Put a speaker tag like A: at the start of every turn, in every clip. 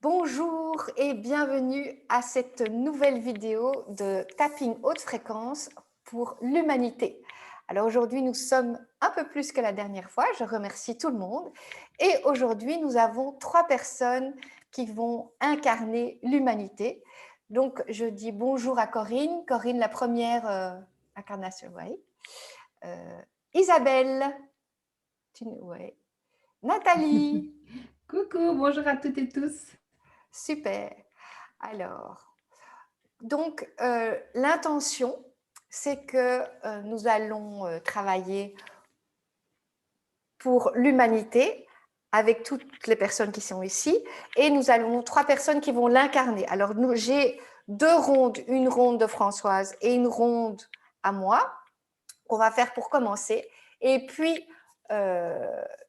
A: Bonjour et bienvenue à cette nouvelle vidéo de tapping haute fréquence pour l'humanité. Alors aujourd'hui, nous sommes un peu plus que la dernière fois. Je remercie tout le monde. Et aujourd'hui, nous avons 3 personnes qui vont incarner l'humanité. Donc, je dis bonjour à Corinne. Corinne, la première incarnation, oui. Isabelle. Ouais. Nathalie.
B: Coucou, bonjour à toutes et tous.
A: Super. Alors, donc, l'intention, c'est que nous allons travailler pour l'humanité avec toutes les personnes qui sont ici et nous avons 3 personnes qui vont l'incarner. Alors, j'ai 2 rondes, une ronde de Françoise et une ronde à moi qu'on va faire pour commencer. Et puis,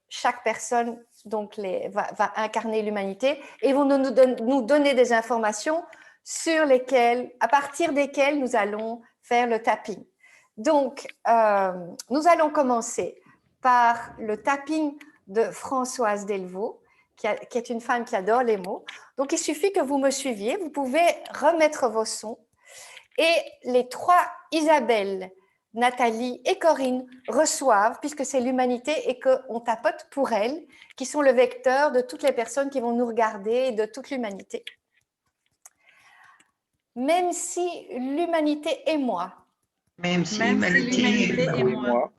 A: chaque personne donc, va incarner l'humanité et vont nous donner des informations sur lesquelles, à partir desquelles nous allons faire le tapping. Donc, nous allons commencer par le tapping de Françoise Delvaux, qui est une femme qui adore les mots. Donc, il suffit que vous me suiviez. Vous pouvez remettre vos sons. Et les 3 Isabelle, Nathalie et Corinne reçoivent, puisque c'est l'humanité et qu'on tapote pour elles, qui sont le vecteur de toutes les personnes qui vont nous regarder et de toute l'humanité. Même si l'humanité est moi,
C: Même si l'humanité est moi,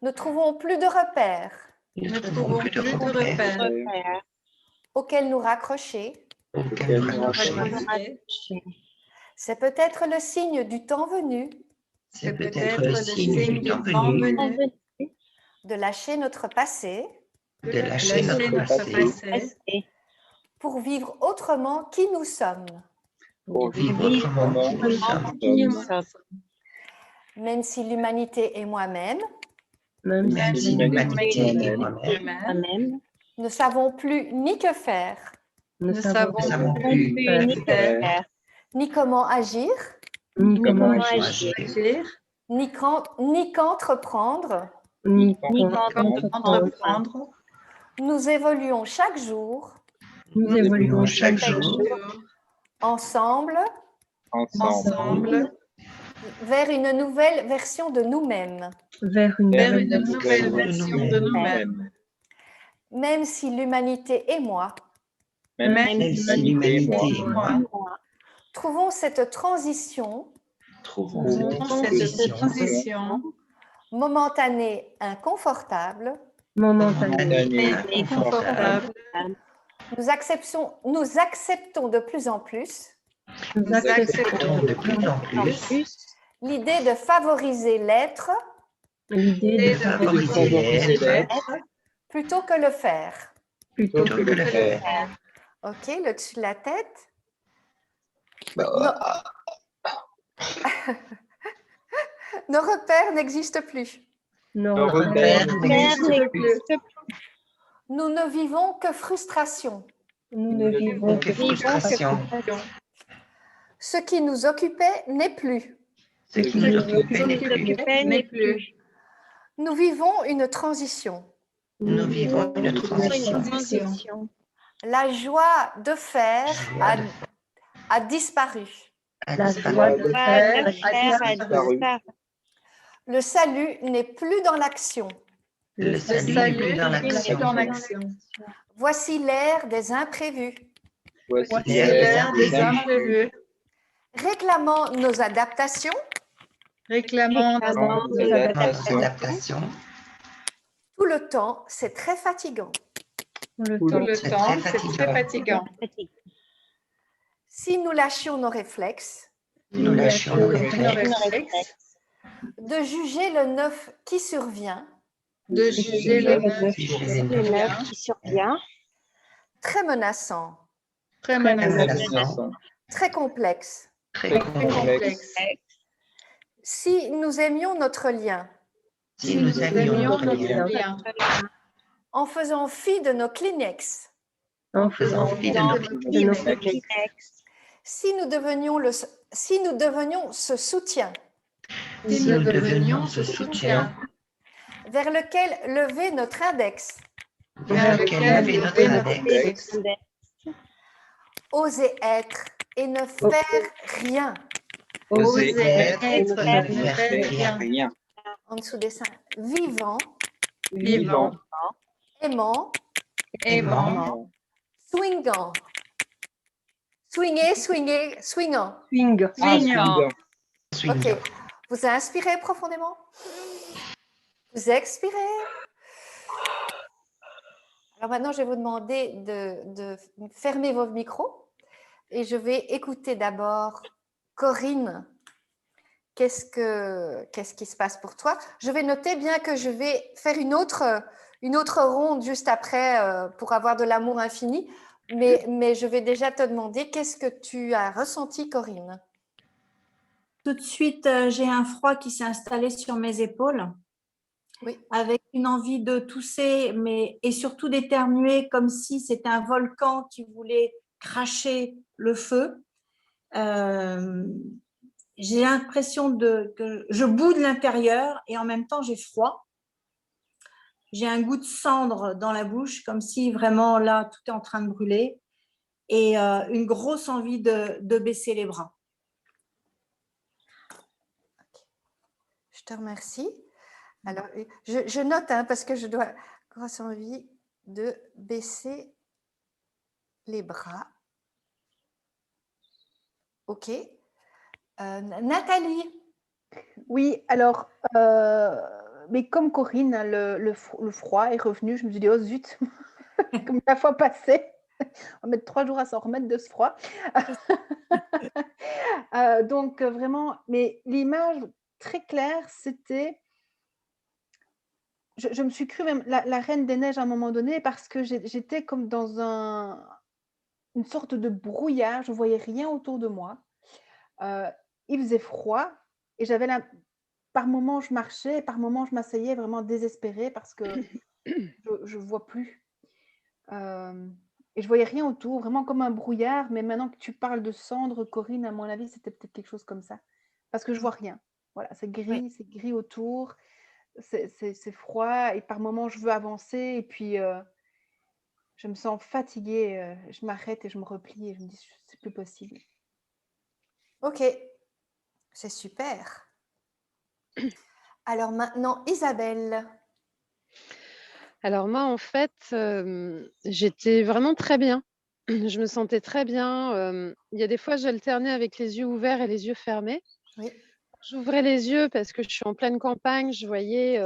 A: ne trouvons plus de repères
C: ne trouvons plus de repères
A: auxquels nous raccrocher. C'est peut-être le signe du temps venu.
C: C'est peut-être le signe du temps venu
A: De lâcher notre passé.
C: de lâcher notre passé
A: Pour vivre autrement qui nous sommes.
C: pour vivre autrement qui nous sommes.
A: Même si l'humanité est moi-même,
C: Même si l'humanité est moi-même,
A: ne savons plus ni que faire,
B: Ne savons
C: plus
B: ni faire,
A: ni comment agir,
B: ni comment
C: agir,
A: ni qu'entreprendre.
B: ni
C: entreprendre.
A: Nous évoluons chaque jour,
B: Nous évoluons
C: chaque jour
A: ensemble, vers une nouvelle version de nous-mêmes.
B: vers une
C: nouvelle version de nous-mêmes.
A: Même si l'humanité est moi,
C: Même si l'humanité est moi,
A: trouvons cette transition momentanée inconfortable.
C: momentanée, confortable.
A: Nous acceptons de plus en plus
C: Nous acceptons de plus en plus
A: l'idée de favoriser l'être plutôt que le faire.
C: plutôt que le faire.
A: Ok, le dessus de la tête. Nos repères n'existent plus.
B: nos
C: repères
B: n'existent plus.
A: Nous ne vivons que frustration.
B: Nous ne vivons
C: que frustration.
A: Ce qui nous occupait n'est plus.
C: Ce qui nous occupait n'est plus.
A: Nous vivons une transition.
C: Nous vivons une transition.
A: La joie de faire a disparu.
B: La joie de faire a disparu.
A: Le salut n'est plus dans l'action.
C: Le salut n'est plus dans l'action.
A: Voici l'ère des imprévus.
C: Voici l'ère des imprévus.
A: Réclamant nos adaptations.
C: Nos adaptations.
A: Tout le temps, c'est très fatigant.
C: C'est très fatigant.
A: Si nous lâchions nos réflexes,
C: Nous lâchions nos réflexes.
A: de juger le neuf qui survient,
B: qui survient,
A: très menaçant, très complexe.
C: Très complexe.
A: Si nous aimions notre lien,
C: Si nous aimions notre lien,
A: en faisant fi de nos Kleenex,
B: en
C: faisant fi de nos Kleenex.
A: si nous devenions ce soutien
C: Si nous devenions ce soutien
A: vers lequel lever notre index,
C: vers lequel lever notre index,
A: oser être et ne faire rien.
C: Oser être et
B: être
C: ne faire rien.
A: En dessous des seins. Vivant,
C: Vivant,
A: aimant,
C: aimant,
A: swingant. Swinguer, swinguer, swingant.
C: swingant.
A: Ok. Vous inspirez profondément. Vous expirez. Alors maintenant, je vais vous demander de fermer vos micros et je vais écouter d'abord Corinne. Qu'est-ce qui se passe pour toi? Je vais noter bien que je vais faire une autre ronde juste après pour avoir de l'amour infini, mais je vais déjà te demander qu'est-ce que tu as ressenti, Corinne?
D: Tout de suite, j'ai un froid qui s'est installé sur mes épaules,
A: Oui.
D: avec une envie de tousser, et surtout d'éternuer comme si c'était un volcan qui voulait cracher le feu. J'ai l'impression que je boue de l'intérieur et en même temps j'ai froid. J'ai un goût de cendre dans la bouche, comme si vraiment là tout est en train de brûler, et une grosse envie de baisser les bras.
A: Je te remercie. Alors, je note parce que je dois grosse envie de baisser les bras. Ok. Nathalie.
E: Oui, alors, mais comme Corinne, hein, le froid est revenu. Je me suis dit, oh zut, comme la fois passée, on va mettre 3 jours à s'en remettre de ce froid. Donc, vraiment, mais l'image très claire, c'était, je me suis crue même la Reine des Neiges à un moment donné parce que j'étais comme dans une sorte de brouillard, je ne voyais rien autour de moi. Il faisait froid et par moments, je marchais et par moments, je m'asseyais vraiment désespérée parce que je ne vois plus. Et je voyais rien autour, vraiment comme un brouillard. Mais maintenant que tu parles de cendres, Corinne, à mon avis, c'était peut-être quelque chose comme ça. Parce que je vois rien. Voilà, c'est gris autour, c'est froid et par moments, je veux avancer et puis je me sens fatiguée. Je m'arrête et je me replie et je me dis, c'est plus possible.
A: Ok, c'est super. Alors maintenant, Isabelle.
B: Alors moi, en fait, j'étais vraiment très bien. Je me sentais très bien. Il y a des fois, j'alternais avec les yeux ouverts et les yeux fermés.
A: Oui.
B: J'ouvrais les yeux parce que je suis en pleine campagne. Je voyais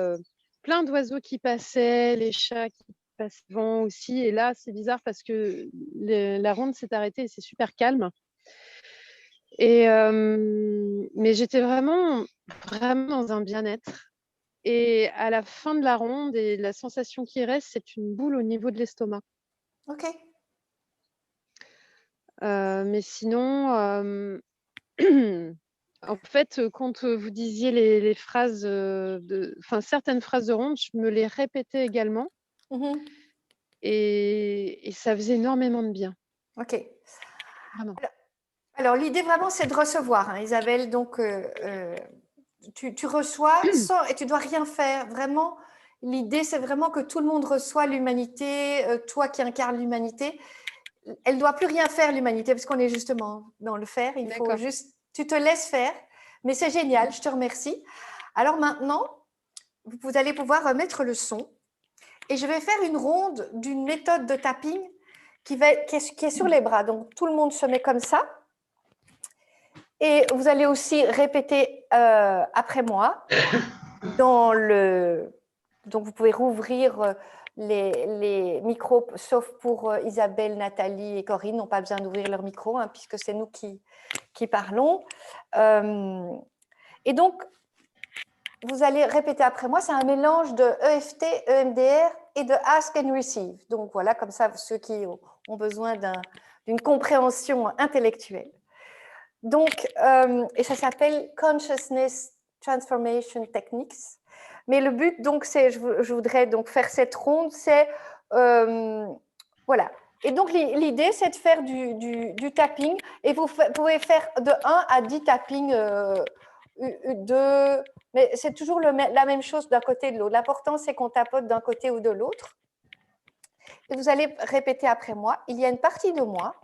B: plein d'oiseaux qui passaient, les chats qui passaient devant aussi. Et là, c'est bizarre parce que la ronde s'est arrêtée et c'est super calme. Mais j'étais vraiment dans un bien-être. Et à la fin de la ronde, et la sensation qui reste, c'est une boule au niveau de l'estomac.
A: Ok.
B: Mais sinon, en fait, quand vous disiez les phrases, certaines phrases de ronde, je me les répétais également. Et ça faisait énormément de bien.
A: Ok.
B: Vraiment.
A: Alors l'idée vraiment, c'est de recevoir, hein, Isabelle. Donc, tu reçois et tu dois rien faire. Vraiment, l'idée, c'est vraiment que tout le monde reçoit l'humanité. Toi qui incarnes l'humanité, elle ne doit plus rien faire, l'humanité, parce qu'on est justement dans le faire. Il faut juste, tu te laisses faire. Mais c'est génial, je te remercie. Alors maintenant, vous allez pouvoir remettre le son. Et je vais faire une ronde d'une méthode de tapping qui est sur les bras. Donc, tout le monde se met comme ça. Et vous allez aussi répéter après moi. Donc, vous pouvez rouvrir les micros, sauf pour Isabelle, Nathalie et Corinne, n'ont pas besoin d'ouvrir leur micro, hein, puisque c'est nous qui parlons. Et donc, vous allez répéter après moi, c'est un mélange de EFT, EMDR et de Ask and Receive. Donc voilà, comme ça, ceux qui ont besoin d'une compréhension intellectuelle. Donc, et ça s'appelle Consciousness Transformation Techniques. Mais le but, donc, c'est, je voudrais donc faire cette ronde, c'est, voilà. Et donc, l'idée, c'est de faire du tapping. Et vous pouvez faire de 1 à 10 tappings, mais c'est toujours la même chose d'un côté et de l'autre. L'important, c'est qu'on tapote d'un côté ou de l'autre. Et vous allez répéter après moi. Il y a une partie de moi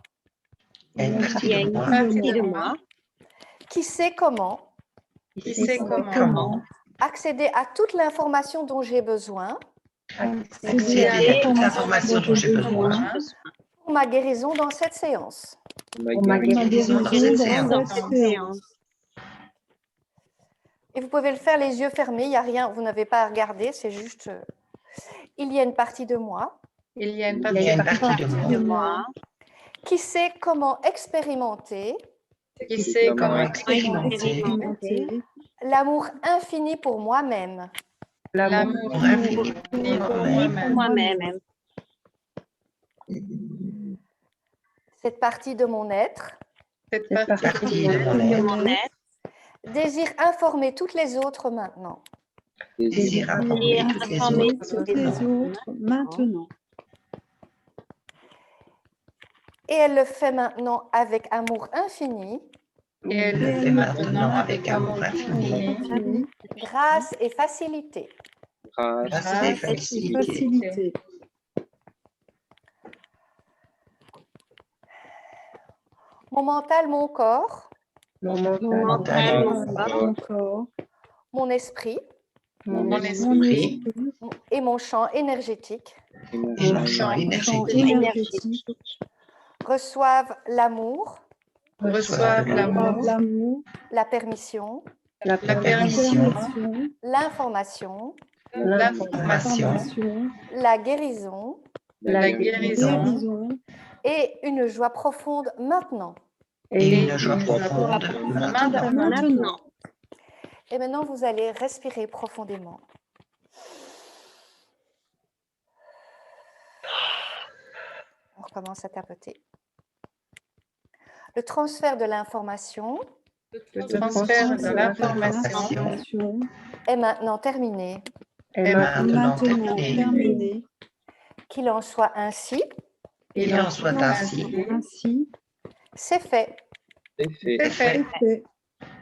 C: Il y a une partie
F: Il y a
C: de
F: une
C: moi
F: partie de moi
A: qui sait comment
F: qui sait
C: comment
A: accéder à toute l'information dont j'ai besoin
C: accéder à toute l'information dont j'ai besoin
A: pour ma guérison dans cette séance.
F: pour
C: ma guérison dans cette séance.
F: séance.
A: Et vous pouvez le faire les yeux fermés, il n'y a rien, vous n'avez pas à regarder, c'est juste, il y a une partie de moi
C: Il y a une partie de moi
A: qui sait comment expérimenter
C: qui sait comment expérimenter
A: l'amour infini pour moi-même.
C: l'amour infini pour moi-même.
F: Moi-même.
A: Cette partie de mon être
C: Cette partie de mon
F: De
C: être
F: mon être.
A: désire informer toutes les autres maintenant.
C: désire informer toutes les
F: Informer
C: autres
F: toutes les
C: autres
F: maintenant.
A: Et elle le fait maintenant avec amour infini,
C: et elle le fait maintenant avec amour infini,
A: grâce et facilité.
C: grâce et facilité.
A: Mon mental, mon corps,
C: Mon mental,
F: Mon corps.
A: mon esprit
C: mon esprit
A: et mon champ énergétique
C: et mon champ énergétique
F: Énergétique.
A: reçoivent l'amour,
C: reçoivent l'amour,
A: la permission,
C: la permission,
A: l'information,
C: l'information,
A: la guérison
C: la guérison
A: et une joie profonde maintenant.
C: et une joie profonde maintenant.
F: Maintenant.
A: Et maintenant, vous allez respirer profondément. On recommence à tapoter. Le transfert de l'information
C: Le transfert de l'information
A: est maintenant terminé.
C: est maintenant terminé.
A: Qu'il en soit ainsi,
C: Il en soit ainsi.
A: c'est fait.
C: C'est fait.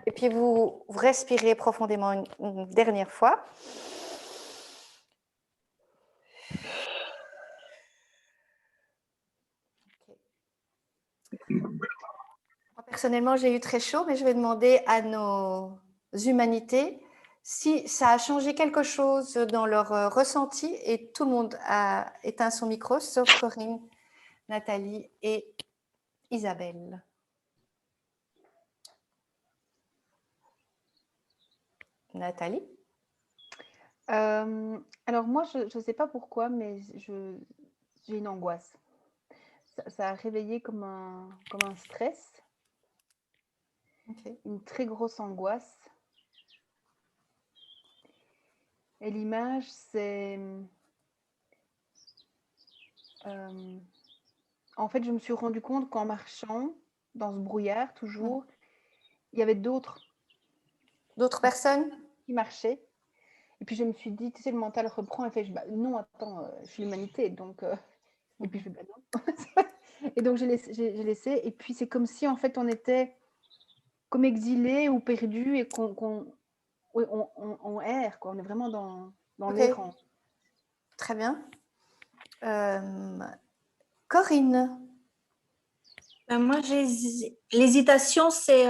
A: Et puis vous respirez profondément une dernière fois. Moi, personnellement, j'ai eu très chaud, mais je vais demander à nos humanités si ça a changé quelque chose dans leur ressenti, et tout le monde a éteint son micro, sauf Corinne, Nathalie et Isabelle. Nathalie?
E: Alors moi, je ne sais pas pourquoi, mais j'ai une angoisse. Ça a réveillé comme un stress,
A: Ok.
E: une très grosse angoisse. Et l'image, c'est... en fait, je me suis rendu compte qu'en marchant, dans ce brouillard toujours, il y avait d'autres
A: Personnes?
E: qui marchaient. Et puis je me suis dit, tu sais, le mental reprend et fait, non, attends, je suis l'humanité, donc... Et puis je fais, non. Et donc j'ai laissé. Et puis c'est comme si, en fait, on était comme exilés ou perdus et on erre, quoi. On est vraiment dans l'errant.
A: Très bien. Corinne?
D: Moi, l'hésitation, c'est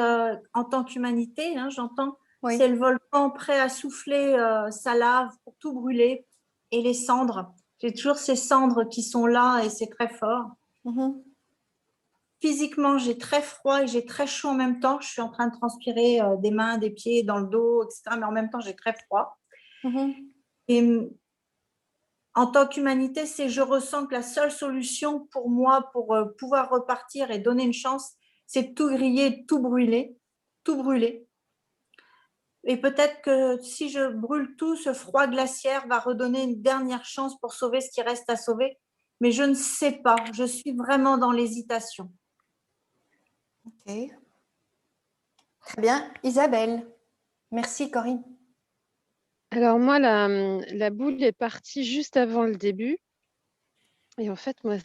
D: en tant qu'humanité, hein, j'entends,
A: Oui.
D: c'est le volcan prêt à souffler sa lave pour tout brûler et les cendres. J'ai toujours ces cendres qui sont là et c'est très fort. Physiquement, j'ai très froid et j'ai très chaud en même temps. Je suis en train de transpirer des mains, des pieds, dans le dos, etc. Mais en même temps, j'ai très froid. Et en tant qu'humanité, je ressens que la seule solution pour moi, pour pouvoir repartir et donner une chance, c'est de tout griller, tout brûler, tout brûler. Et peut-être que si je brûle tout, ce froid glaciaire va redonner une dernière chance pour sauver ce qui reste à sauver. Mais je ne sais pas, je suis vraiment dans l'hésitation.
A: Ok. Très bien. Isabelle? Merci, Corinne.
B: Alors moi, la boule est partie juste avant le début. Et en fait, moi,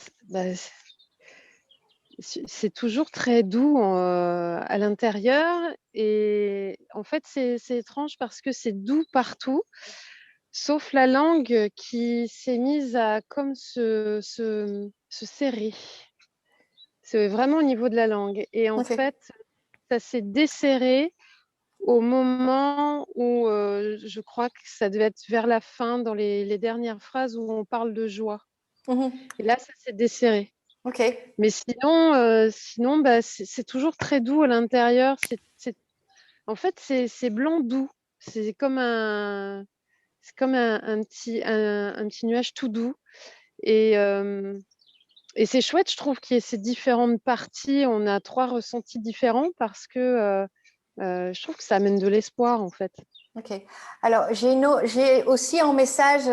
B: c'est toujours très doux à l'intérieur. Et en fait, c'est étrange parce que c'est doux partout, sauf la langue qui s'est mise à comme se serrer. C'est vraiment au niveau de la langue. Et en
A: Ok.
B: fait, ça s'est desserré au moment où je crois que ça devait être vers la fin, dans les dernières phrases où on parle de joie.
A: Mhm.
B: Et là, ça s'est desserré.
A: Ok.
B: Mais sinon bah, c'est toujours très doux à l'intérieur. En fait, c'est blanc doux. C'est comme un petit nuage tout doux. Et c'est chouette, je trouve, qu'il y ait ces différentes parties. On a 3 ressentis différents parce que je trouve que ça amène de l'espoir, en fait.
A: Ok. Alors, j'ai aussi en message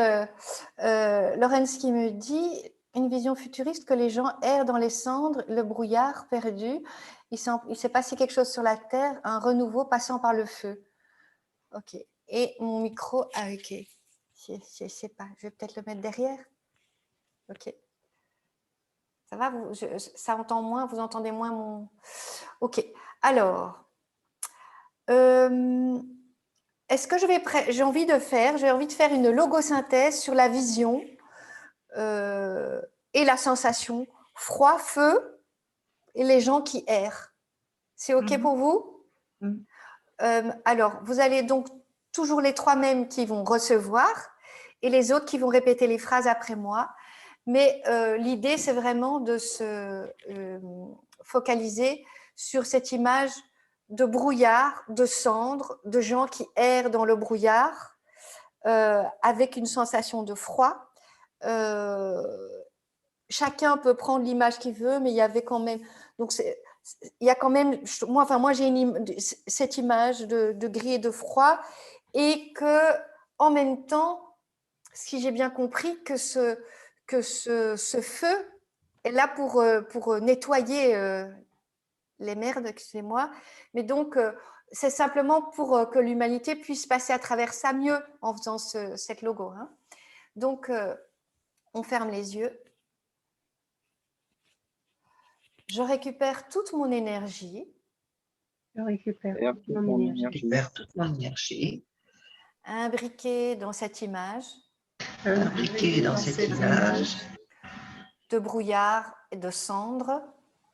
A: Laurence qui me dit une vision futuriste que les gens errent dans les cendres, le brouillard perdu. Il s'est passé quelque chose sur la terre, un renouveau passant par le feu. Ok. Et mon micro, ah ok. Je sais pas, je vais peut-être le mettre derrière. Ok. Ça va, ça entend moins, vous entendez moins mon. Ok. Alors. Est-ce que j'ai envie de faire une logosynthèse sur la vision et la sensation froid, feu et les gens qui errent. C'est OK pour vous? Alors, vous allez donc toujours les 3 mêmes qui vont recevoir et les autres qui vont répéter les phrases après moi. Mais l'idée, c'est vraiment de se focaliser sur cette image de brouillard, de cendres, de gens qui errent dans le brouillard avec une sensation de froid. Chacun peut prendre l'image qu'il veut, mais il y avait quand même. Donc, il y a quand même. Moi j'ai cette image de gris et de froid, et que, en même temps, si j'ai bien compris, que ce feu est là pour nettoyer les merdes, excusez-moi. Mais donc, c'est simplement pour que l'humanité puisse passer à travers ça mieux en faisant cette logo. Hein. Donc, on ferme les yeux. Je récupère toute mon énergie.
F: Je récupère toute mon énergie.
A: Imbriquée dans cette image.
F: Imbriquée dans cette image.
A: De brouillard et de cendres.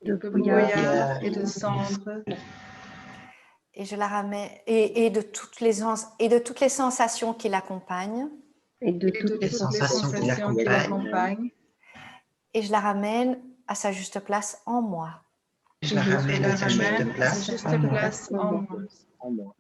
F: De brouillard et de cendres.
A: Et je la ramène, et de toutes les sensations qui l'accompagnent.
F: Et de toutes les sensations qui l'accompagnent.
A: Et je la ramène à sa juste place en moi.
F: Je la ramène à sa juste place en moi.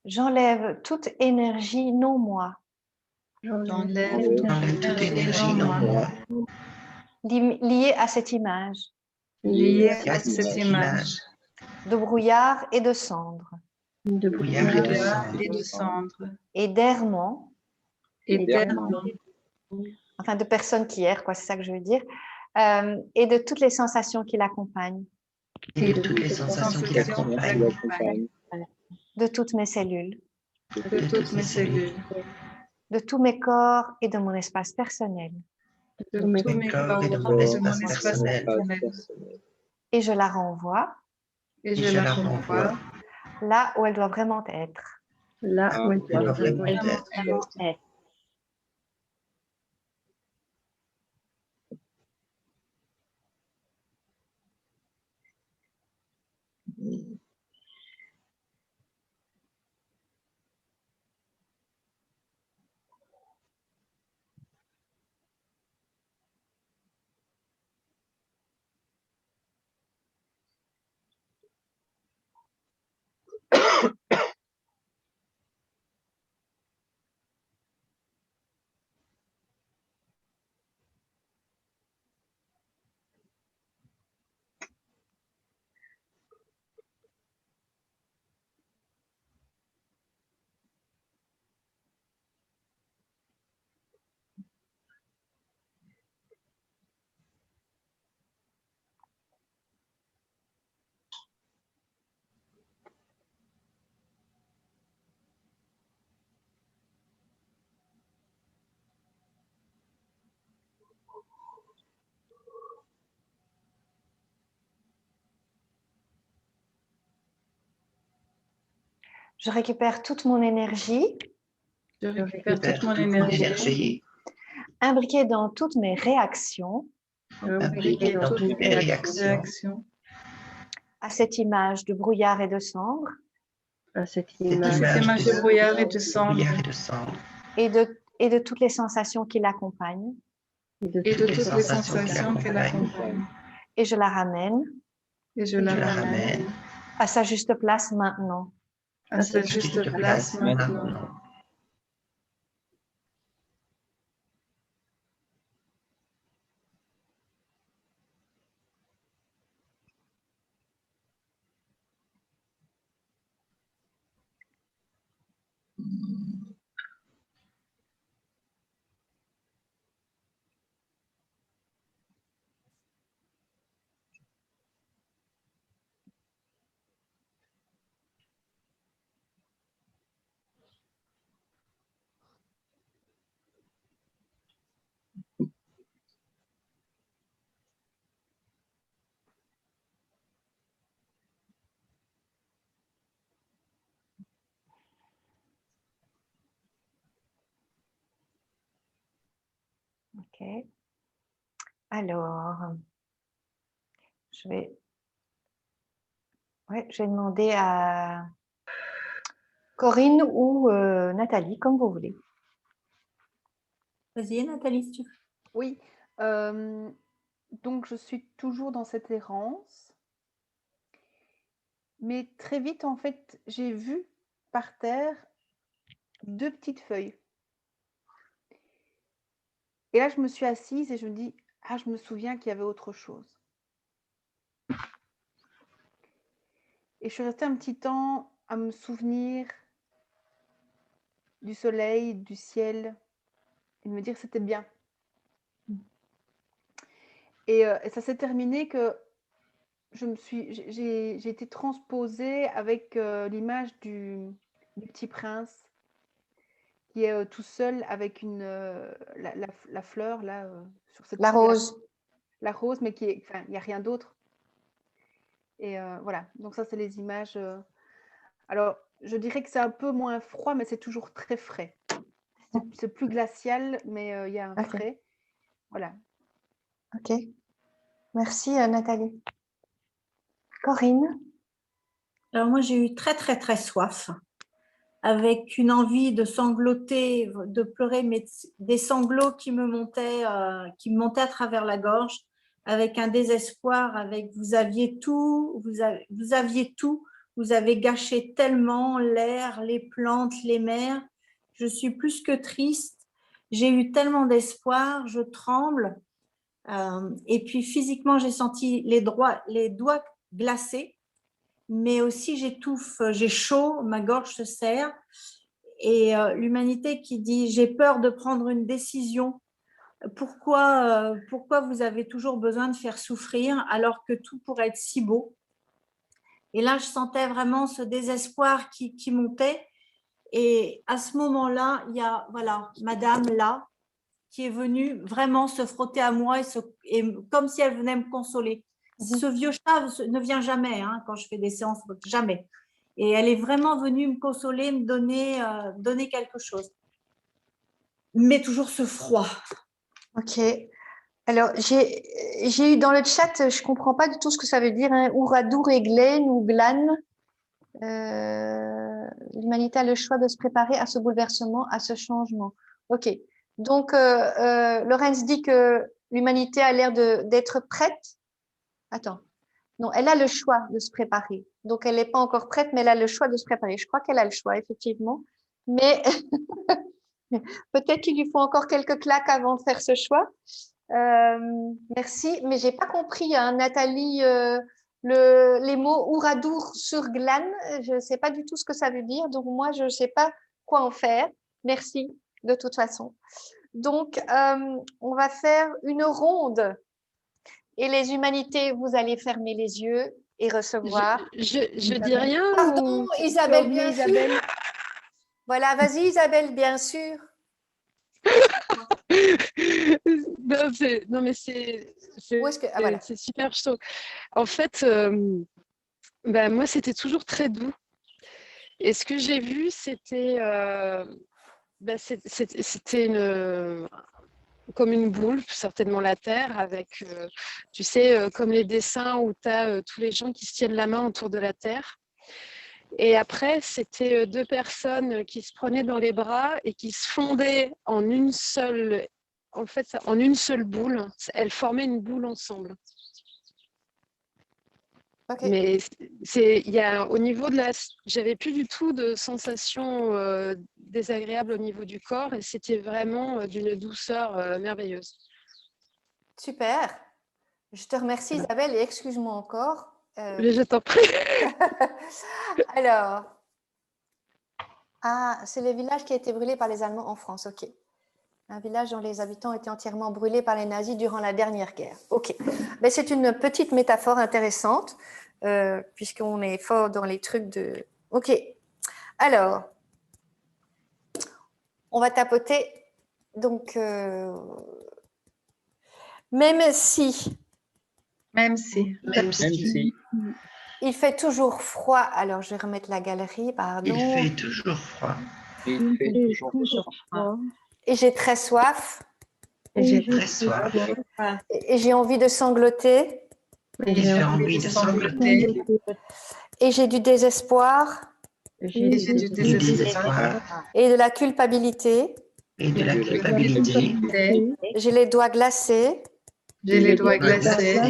A: J'enlève toute énergie non moi.
F: J'enlève toute énergie non moi.
A: Liée à cette image.
F: Liée à cette image.
A: De brouillard et de cendres.
F: De brouillard et de cendres.
A: Et d'errement. Enfin, de personnes qui errent, quoi, c'est ça que je veux dire. Et de toutes les sensations qui l'accompagnent.
F: Et de toutes les sensations qui l'accompagnent.
A: De toutes mes cellules.
F: De toutes mes cellules.
A: De tous mes corps et de mon espace personnel.
F: De tous mes corps et de mon espace personnel.
A: Et je la renvoie.
F: Et je la renvoie.
A: Là où elle doit vraiment être.
F: Là où elle doit vraiment être.
A: Je récupère toute mon énergie,
C: Je récupère toute mon énergie,
A: imbriquée dans toutes mes réactions
C: imbriquée dans toutes mes réactions,
A: à cette image de brouillard et de cendre
C: à cette image de brouillard et de cendre,
A: et de toutes les sensations qui l'accompagnent.
C: et de toutes les sensations qui l'accompagnent.
A: Et je la ramène
C: Et je la ramène
A: à sa juste place maintenant.
C: à sa juste place maintenant.
A: Ok. Alors, je vais demander à Corinne ou Nathalie, comme vous voulez.
D: Vas-y, Nathalie, si tu veux.
E: Oui, donc je suis toujours dans cette errance. Mais très vite, en fait, j'ai vu par terre 2 petites feuilles. Et là, je me suis assise et je me dis, ah, je me souviens qu'il y avait autre chose. Et je suis restée un petit temps à me souvenir du soleil, du ciel, et de me dire que c'était bien. Et ça s'est terminé que j'ai été transposée avec l'image du petit prince qui est tout seul avec la fleur là sur cette
A: La rose.
E: la rose, mais il n'y a rien d'autre. Et voilà, donc ça c'est les images. Alors je dirais que c'est un peu moins froid, mais c'est toujours très frais. C'est plus glacial, mais il y a un frais. Voilà.
A: Ok. Merci Nathalie. Corinne?
D: Alors moi, j'ai eu très, très, très soif, avec une envie de sangloter, de pleurer, mais des sanglots qui me montaient à travers la gorge, avec un désespoir, avec vous aviez tout, vous aviez tout, vous avez gâché tellement l'air, les plantes, les mers. Je suis plus que triste. J'ai eu tellement d'espoir, je tremble. Et puis physiquement, j'ai senti les doigts glacés, mais aussi j'étouffe, j'ai chaud, ma gorge se serre. Et l'humanité qui dit, j'ai peur de prendre une décision. Pourquoi vous avez toujours besoin de faire souffrir alors que tout pourrait être si beau? Et là, je sentais vraiment ce désespoir qui montait. Et à ce moment-là, il y a madame là, qui est venue vraiment se frotter à moi et comme si elle venait me consoler. Ce vieux chat ne vient jamais quand je fais des séances, jamais. Et elle est vraiment venue me consoler, me donner quelque chose. Mais toujours ce froid.
A: Ok. Alors, j'ai eu dans le chat, je ne comprends pas du tout ce que ça veut dire, Ouradour et Glen ou Glan. L'humanité a le choix de se préparer à ce bouleversement, à ce changement. Ok. Donc, Laurence dit que l'humanité a l'air d'être prête. Attends. Non, elle a le choix de se préparer. Donc, elle n'est pas encore prête, mais elle a le choix de se préparer. Je crois qu'elle a le choix, effectivement. Mais peut-être qu'il lui faut encore quelques claques avant de faire ce choix. Merci, mais j'ai pas compris, Nathalie, les mots Ouradour sur Glan. Je ne sais pas du tout ce que ça veut dire, donc moi je ne sais pas quoi en faire. Merci de toute façon. Donc on va faire une ronde et les humanités, vous allez fermer les yeux et recevoir.
B: Je dis rien.
A: Pardon,
B: ou...
A: Isabelle, bien sûr. Voilà, vas-y Isabelle, bien sûr.
B: non, mais c'est
A: voilà.
B: super chaud. En fait, moi, c'était toujours très doux. Et ce que j'ai vu, c'était comme une boule, certainement la Terre, avec, tu sais, comme les dessins où tu as tous les gens qui se tiennent la main autour de la Terre. Et après, c'était deux personnes qui se prenaient dans les bras et qui se fondaient en une seule boule. Elles formaient une boule ensemble.
A: Ok.
B: Mais au niveau j'avais plus du tout de sensation désagréable au niveau du corps et c'était vraiment d'une douceur merveilleuse.
A: Super. Je te remercie Isabelle et excuse-moi encore.
B: Je t'en prie.
A: Alors, c'est le village qui a été brûlé par les Allemands en France, ok. Un village dont les habitants étaient entièrement brûlés par les nazis durant la dernière guerre. Ok. Mais c'est une petite métaphore intéressante, puisqu'on est fort dans les trucs de... Ok. Alors, on va tapoter. Donc, même si il fait toujours froid, alors je vais remettre la galerie, pardon.
F: Il fait toujours froid.
A: Et j'ai très soif.
F: Et j'ai très soif.
A: Et j'ai envie de sangloter.
F: Et j'ai envie de sangloter.
A: Et j'ai du désespoir.
F: Et j'ai du désespoir.
A: Et de la culpabilité.
F: Et de la culpabilité.
A: J'ai les doigts glacés.
C: J'ai les doigts glacés.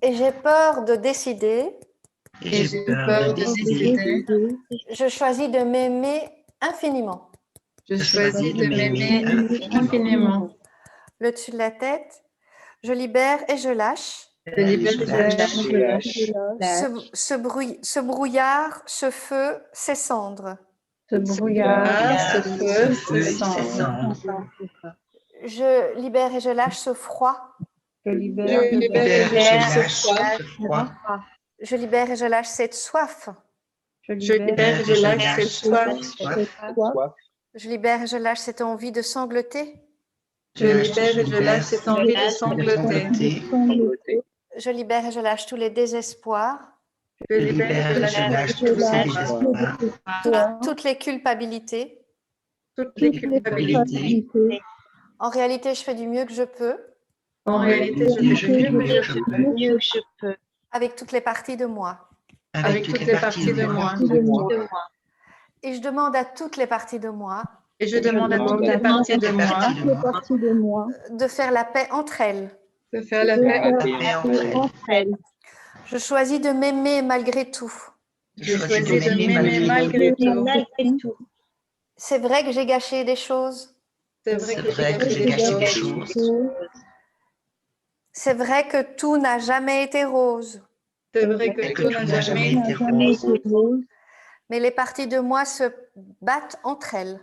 A: Et j'ai peur de décider.
F: Et j'ai peur de décider.
A: Je choisis de m'aimer infiniment.
C: Je choisis de m'aimer infiniment.
A: Le dessus de la tête. Je libère et je lâche.
C: Je libère et je lâche.
A: Ce brouillard, ce feu, ces cendres.
C: Ce brouillard, ce feu, ce sang.
A: Je libère et je lâche ce froid.
C: Je libère et je lâche ce froid.
A: Je libère et je lâche cette soif.
C: Je libère et je lâche cette soif.
A: Je libère et je lâche cette envie de sangloter.
C: Je libère et je lâche cette envie de sangloter.
A: Je libère et je lâche tous les désespoirs.
C: Je libère et je lâche
F: tous ces désespoirs.
A: Toutes les culpabilités.
C: toutes les culpabilités.
A: En réalité, je fais du mieux que je peux.
C: En réalité, je fais du mieux que je peux.
A: Avec toutes les parties de moi.
C: Avec toutes les parties de moi.
A: Et je demande à toutes les parties de moi
C: Et je demande à toutes les parties de moi
A: de faire la paix entre elles.
C: de faire la paix
F: entre elles.
A: Je choisis de m'aimer malgré tout.
C: Je choisis de m'aimer malgré tout.
A: C'est vrai que j'ai gâché des choses.
C: C'est vrai
F: C'est
C: que
F: vrai que j'ai gâché des choses.
A: C'est vrai que tout n'a jamais été rose.
C: C'est vrai que tout n'a jamais été
F: rose.
A: Mais les parties de moi se battent entre elles.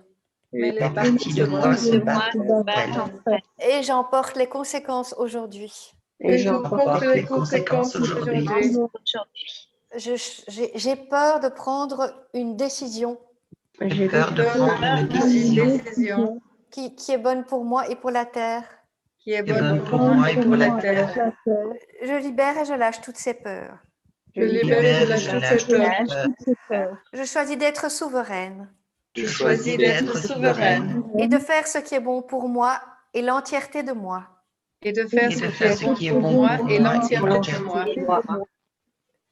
C: Mais
F: Les parties de moi se battent entre elles.
A: Et j'en porte les conséquences aujourd'hui.
C: Et j'en porte les conséquences aujourd'hui.
A: J'ai peur de prendre une décision
F: J'ai peur de prendre une décision
A: qui est bonne pour moi et pour la terre.
C: Qui est bonne pour moi et pour la terre.
A: Je libère et je lâche toutes ces peurs.
C: Je libère et je lâche toutes ces peurs.
A: Je choisis d'être souveraine
F: Je choisis d'être souveraine.
A: et de faire ce qui est bon pour moi et l'entièreté de moi.
C: Et de faire ce qui est bon pour moi et l'entièreté de moi.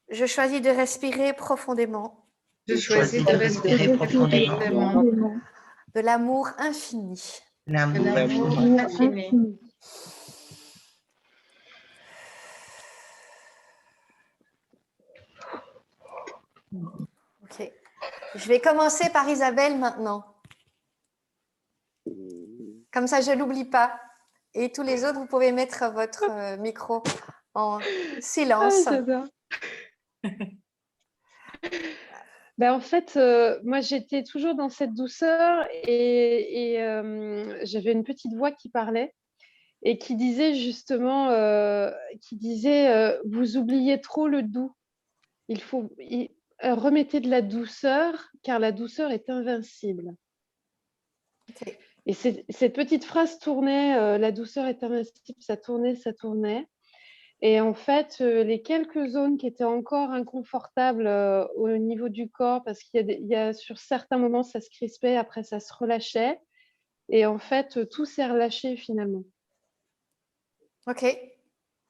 A: Je choisis de respirer profondément
C: Je choisis de respirer profondément
A: de l'amour infini.
F: L'amour
C: infini.
A: Ok. Je vais commencer par Isabelle maintenant. Comme ça, je ne l'oublie pas. Et tous les autres, vous pouvez mettre votre micro en silence.
B: En fait, moi, j'étais toujours dans cette douceur et j'avais une petite voix qui parlait et qui disait justement, vous oubliez trop le doux. Remettez de la douceur, car la douceur est invincible.
A: Okay.
B: Et cette petite phrase tournait, la douceur est invincible, ça tournait. Et en fait, les quelques zones qui étaient encore inconfortables au niveau du corps, parce qu'il y a sur certains moments, ça se crispait, après ça se relâchait. Et en fait, tout s'est relâché finalement.
A: Ok.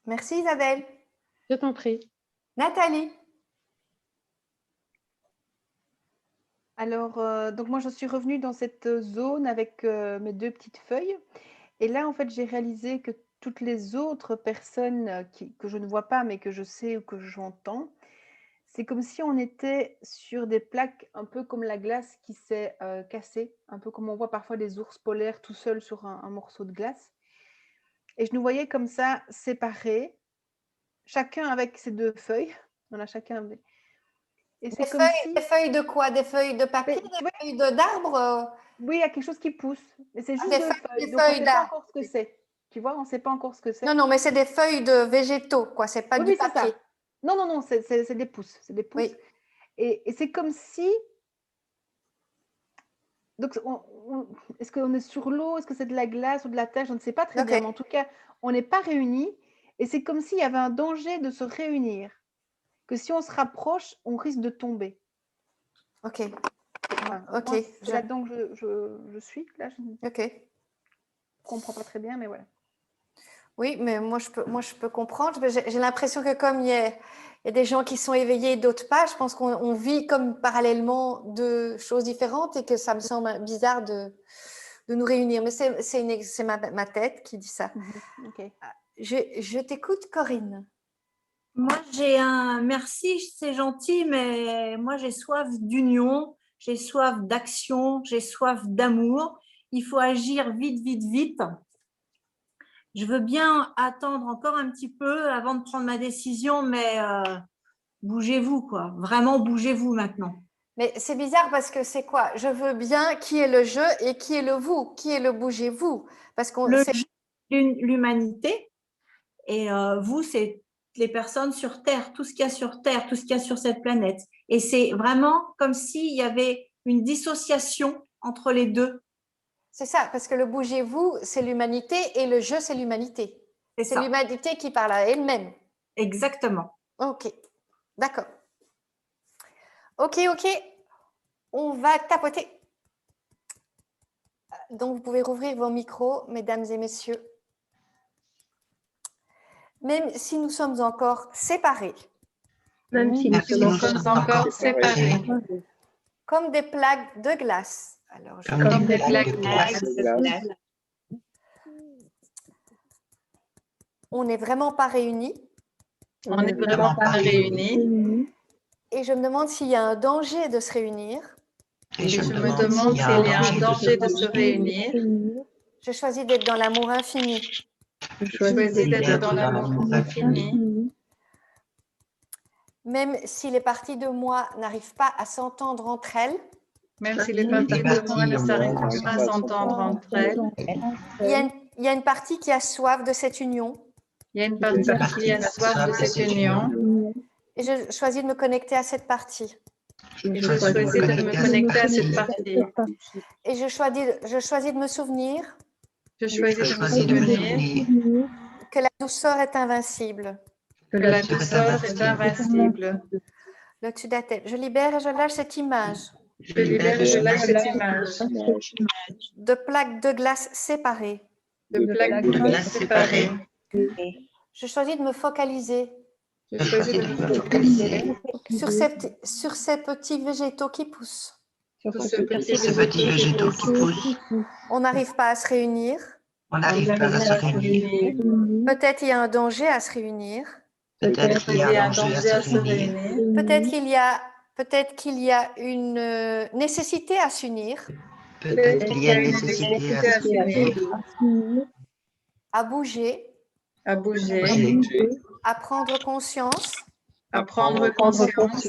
A: Merci Isabelle.
B: Je t'en prie.
A: Nathalie.
E: Alors, donc moi, je suis revenue dans cette zone avec mes 2 petites feuilles. Et là, en fait, j'ai réalisé que toutes les autres personnes que je ne vois pas, mais que je sais ou que j'entends, c'est comme si on était sur des plaques un peu comme la glace qui s'est cassée, un peu comme on voit parfois des ours polaires tout seuls sur un morceau de glace. Et je nous voyais comme ça, séparés, chacun avec ses 2 feuilles. On a chacun avec... Et c'est comme si...
A: Des feuilles de quoi? Des feuilles de papier? Des feuilles d'arbre?
E: Oui, il y a quelque chose qui pousse. Mais c'est juste
A: des
E: 2
A: feuilles-
E: feuilles.
A: des
E: Donc, on ne
A: feuilles
E: sait pas
A: d'arbre.
E: encore ce que c'est. Tu vois, on ne sait pas encore ce que c'est.
A: Non, non, mais c'est des feuilles de végétaux, quoi. C'est pas
E: Oui,
A: du
E: oui, c'est
A: papier.
E: ça. Non, non, non, c'est des pousses. C'est des pousses.
A: Oui.
E: Et c'est comme si... Donc, est-ce qu'on est sur l'eau? Est-ce que c'est de la glace ou de la terre? Je ne sais pas très bien.
A: Ok.
E: Mais en tout cas, on n'est pas réunis. Et c'est comme s'il y avait un danger de se réunir. Que si on se rapproche, on risque de tomber.
A: Ok.
E: Voilà.
A: Ok.
E: Moi, c'est là-dedans que je suis. Là, je ne
A: Ok.
E: comprends pas très bien, mais voilà.
A: Oui, mais moi je peux comprendre. J'ai l'impression que comme il y a des gens qui sont éveillés et d'autres pas, je pense qu'on vit comme parallèlement deux choses différentes et que ça me semble bizarre de nous réunir. Mais c'est ma tête qui dit ça.
E: Ok.
A: Je t'écoute, Corinne.
D: Moi, j'ai un merci, c'est gentil, mais moi, j'ai soif d'union, j'ai soif d'action, j'ai soif d'amour. Il faut agir vite, vite, vite. Je veux bien attendre encore un petit peu avant de prendre ma décision, mais bougez-vous, quoi. Vraiment, bougez-vous maintenant.
A: Mais c'est bizarre parce que c'est quoi? Je veux bien qui est le je et qui est le vous, qui est le bougez-vous. Parce qu'on
D: Le je, l'humanité, et vous, c'est les personnes sur Terre, tout ce qu'il y a sur Terre, tout ce qu'il y a sur cette planète. Et c'est vraiment comme s'il y avait une dissociation entre les deux.
A: C'est ça, parce que le bougez-vous, c'est l'humanité et le je, c'est l'humanité.
D: C'est
A: C'est
D: ça.
A: l'humanité qui parle à elle-même.
D: Exactement.
A: Ok, d'accord. Ok, on va tapoter. Donc, vous pouvez rouvrir vos micros, mesdames et messieurs. Même si nous sommes encore séparés.
C: Même si nous sommes encore séparés.
A: Comme des plaques de glace. Alors,
C: Comme des plaques de glace.
A: On n'est vraiment pas réunis.
C: On n'est vraiment pas réunis.
A: Et je me demande s'il y a un danger de se réunir.
C: Et je me demande s'il y a un danger de se réunir.
A: Je choisis d'être dans l'amour infini.
C: Je choisis d'être dans l'amour infini.
A: Même si les parties de moi n'arrivent pas à s'entendre entre elles,
C: Même si les parties de moi ne s'arrivent pas à s'entendre entre elles,
A: il y a une partie qui a soif de cette union.
C: il y a une partie qui a soif de cette union.
A: Et je choisis de me connecter à cette partie.
C: Et je choisis de me connecter à cette partie.
A: Et je choisis de me souvenir
C: Je choisis de me souvenir
A: que la douceur est invincible.
C: que la douceur est invincible.
A: Là-dessus de la tête. Je libère et je lâche cette image
C: Je libère et je lâche cette image
A: de plaques de glace séparées.
C: de plaques de glace séparées.
A: Je choisis de me focaliser
C: Je choisis de me focaliser
A: sur ces petits végétaux qui poussent.
C: sur ce petit
F: végétaux qui poussent.
A: On n'arrive pas à se réunir.
F: On n'arrive pas à se réunir.
A: Peut-être il y a un danger à se réunir.
F: Peut-être qu'il y a un danger à se réunir.
A: Peut-être qu'il y a une nécessité à s'unir,
F: Peut-être qu'il y a une nécessité à se réunir.
A: à bouger,
C: à bouger,
A: à prendre conscience,
C: à prendre conscience,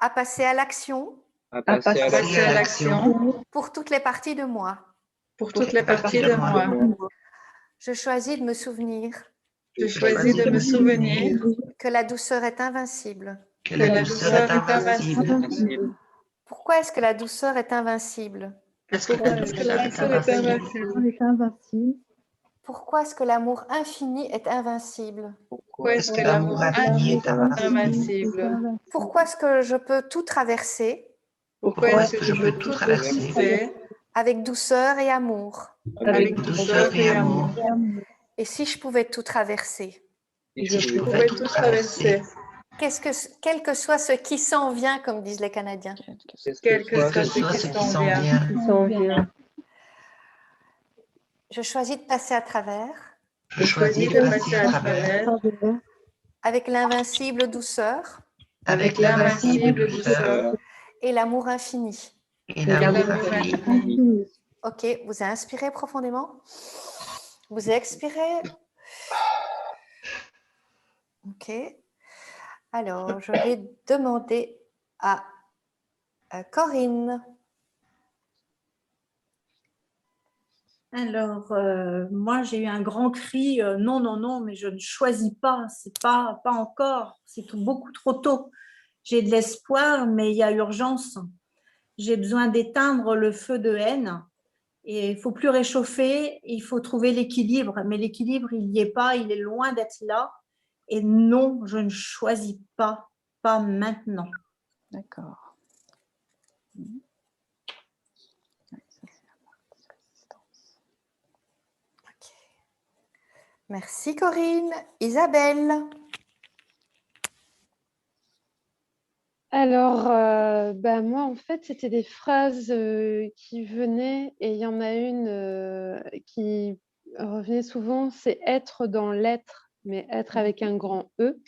A: à passer à l'action
C: à passer à l'action
A: pour toutes les parties de moi.
C: pour toutes les parties de moi.
A: Je choisis de me souvenir
C: Je choisis de me souvenir
A: que la douceur est invincible.
C: que la douceur est invincible.
A: Pourquoi est-ce que la douceur est invincible?
F: Parce que la douceur est invincible.
A: Pourquoi est-ce que l'amour infini est invincible?
C: Pourquoi est-ce que l'amour infini est invincible?
A: Pourquoi est-ce que je peux tout traverser
C: Pourquoi est-ce que je peux tout traverser
A: avec douceur et amour?
C: avec douceur et amour?
A: Et si je pouvais tout traverser,
C: Et je pouvais tout traverser,
A: quel que soit ce qui s'en vient, comme disent les Canadiens.
C: quel que soit ce qui s'en vient.
A: Je choisis de passer à travers
C: Je choisis de passer à travers
A: avec l'invincible douceur
C: avec l'invincible douceur
A: et l'amour infini.
C: et l'amour infini.
A: Ok, vous inspirez profondément. Vous expirez. Ok. Alors, je vais demander à Corinne.
D: Alors, moi, j'ai eu un grand cri, non, non, non, mais je ne choisis pas, c'est pas encore, c'est beaucoup trop tôt. J'ai de l'espoir, mais il y a urgence. J'ai besoin d'éteindre le feu de haine et il faut plus réchauffer, il faut trouver l'équilibre, mais l'équilibre, il n'y est pas, il est loin d'être là. Et non, je ne choisis pas maintenant.
E: D'accord.
A: Ok. Merci Corinne. Isabelle.
B: Alors, moi, en fait, c'était des phrases qui venaient et il y en a une qui revenait souvent, c'est être dans l'être, mais être avec un grand E.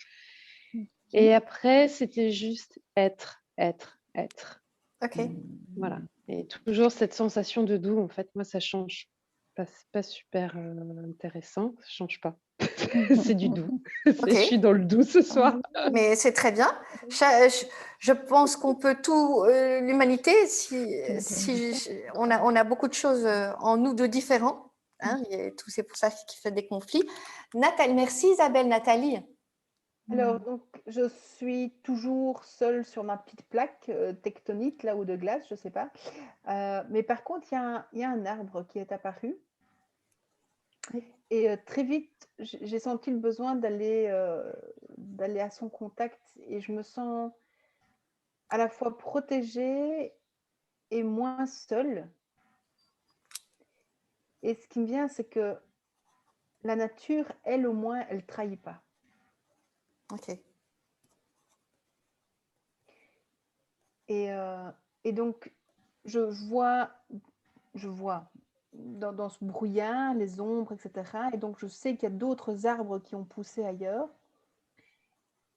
B: Et après, c'était juste être, être, être.
A: Ok.
B: Voilà. Et toujours cette sensation de doux, en fait, moi, ça change pas. C'est pas super intéressant, ça change pas. C'est du doux.
A: Ok.
B: Je suis dans le doux ce soir.
A: Mais c'est très bien. Je pense qu'on peut tout, l'humanité, on a beaucoup de choses en nous de différents. Hein, et tout, c'est pour ça qu'il fait des conflits. Nathalie, merci Isabelle. Nathalie.
E: Alors, donc, je suis toujours seule sur ma petite plaque tectonique, là, ou de glace, je ne sais pas. Mais par contre, il y a un arbre qui est apparu. Et très vite, j'ai senti le besoin d'aller à son contact. Et je me sens à la fois protégée et moins seule. Et ce qui me vient, c'est que la nature, elle, au moins, elle ne trahit pas.
A: Ok.
E: Et donc, je vois dans ce brouillard les ombres, etc. Et donc, je sais qu'il y a d'autres arbres qui ont poussé ailleurs.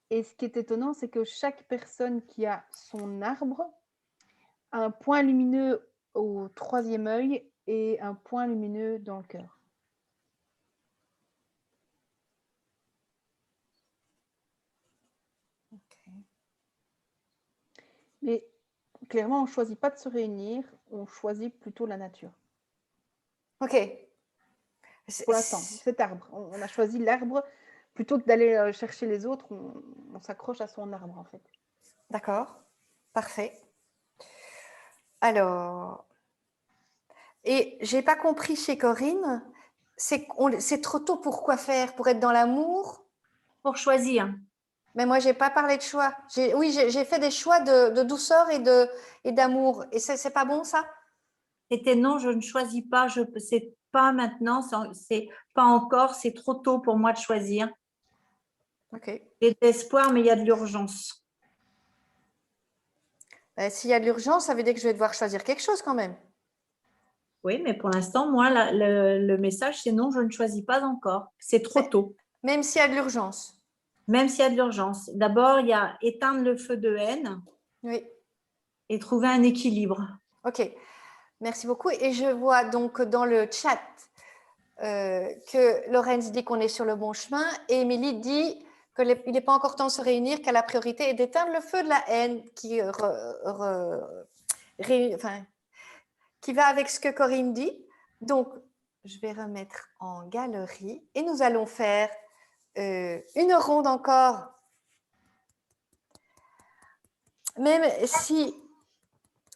E: Et ce qui est étonnant, c'est que chaque personne qui a son arbre a un point lumineux au troisième œil et un point lumineux dans le cœur.
A: Ok.
E: Mais clairement, on ne choisit pas de se réunir, on choisit plutôt la nature.
A: Ok.
E: Pour l'instant, cet arbre. On a choisi l'arbre. Plutôt que d'aller chercher les autres, on s'accroche à son arbre, en fait.
A: D'accord. Parfait. Alors, et j'ai pas compris chez Corinne, c'est trop tôt pour quoi faire? Pour être dans l'amour?
D: Pour choisir.
A: Mais moi, j'ai pas parlé de choix. J'ai fait des choix de douceur et d'amour. Et c'est pas bon, ça?
D: C'était non, je ne choisis pas, c'est pas maintenant, c'est pas encore, c'est trop tôt pour moi de choisir.
A: Ok.
D: J'ai de l'espoir, mais il y a de l'urgence.
A: S'il y a de l'urgence, ça veut dire que je vais devoir choisir quelque chose quand même.
D: Oui, mais pour l'instant, moi, le message, c'est non, je ne choisis pas encore. C'est trop tôt.
A: Même s'il y a de l'urgence.
D: Même s'il y a de l'urgence. D'abord, il y a éteindre le feu de haine
A: Oui.
D: et trouver un équilibre.
A: Ok. Merci beaucoup. Et je vois donc dans le chat que Laurence dit qu'on est sur le bon chemin et Émilie dit qu'il n'est pas encore temps de se réunir, qu'à la priorité est d'éteindre le feu de la haine qui va avec ce que Corinne dit. Donc, je vais remettre en galerie et nous allons faire une ronde encore. Même si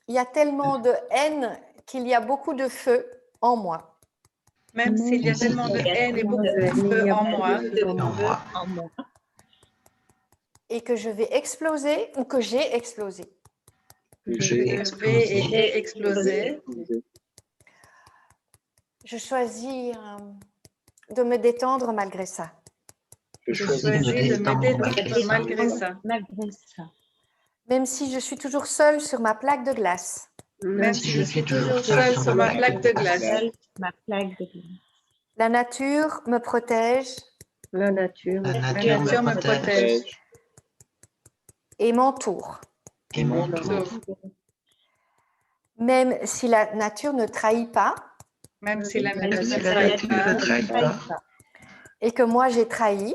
A: il y a tellement de haine qu'il y a beaucoup de feu en moi.
C: Même s'il y a tellement de haine et beaucoup de feu en moi,
F: En moi.
A: et que je vais exploser ou que j'ai explosé.
C: que je vais et ai explosé,
A: Je choisis de me détendre malgré ça.
C: je choisis de me détendre malgré ça.
A: Même si je suis toujours seule sur ma plaque de glace.
C: Même si je suis toujours seule sur ma plaque de glace.
A: La nature me protège
F: La
C: La
F: nature
C: nature me protège
A: et m'entoure.
F: et m'entoure.
A: Même si la nature ne trahit pas
C: même si la
F: Même
C: nature
F: si
C: ne
F: la
C: trahit
F: nature ne
C: pas
F: trahit pas
A: et que moi j'ai trahi,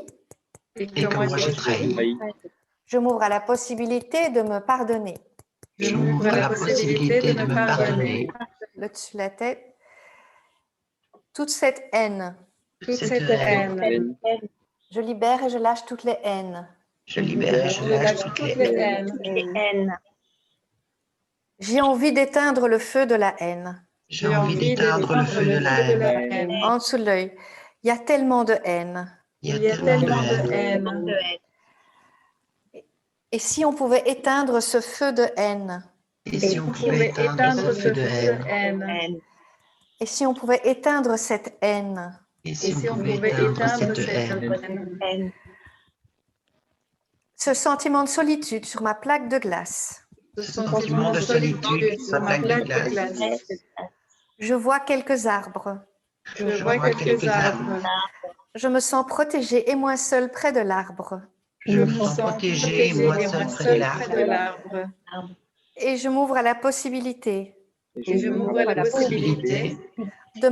C: et
F: et
C: que
F: que
C: moi
F: moi
C: j'ai
F: j'ai trahi,
A: je m'ouvre à la possibilité de me pardonner.
C: je m'ouvre à la possibilité de me pardonner
A: Le dessus de la tête. Toute cette haine,
C: toute cette haine.
A: je libère et je lâche toutes les haines.
F: je libère et je lâche toutes
C: toutes
F: les
C: les
F: haines.
C: haines.
A: J'ai envie d'éteindre le feu de la haine
F: J'ai envie d'éteindre le feu de la haine.
A: en dessous de l'œil. Il y a tellement de haine.
F: Il
C: Il y a tellement de haine.
A: Et si on pouvait éteindre ce feu de haine?
F: Et si on
C: On
F: pouvait
C: pouvait
F: éteindre ce feu de haine?
C: haine.
A: Et si on pouvait éteindre cette haine?
F: Et
C: Et
F: si on
C: si on
F: pouvait
C: pouvait
F: éteindre
C: éteindre
F: cette
C: cette
F: haine?
C: haine.
A: Ce sentiment de solitude sur ma plaque de glace.
C: Ce sentiment de solitude sur ma plaque de glace.
A: Je vois quelques arbres.
C: Je vois quelques arbres.
A: Je me sens protégée et moins seule près de l'arbre.
F: Je me sens protégée et moi
C: et
F: seule
C: moi
F: près
C: seule
F: de
C: près de
F: l'arbre.
C: l'arbre.
A: Et je m'ouvre à la possibilité
C: Et je m'ouvre à la possibilité
A: de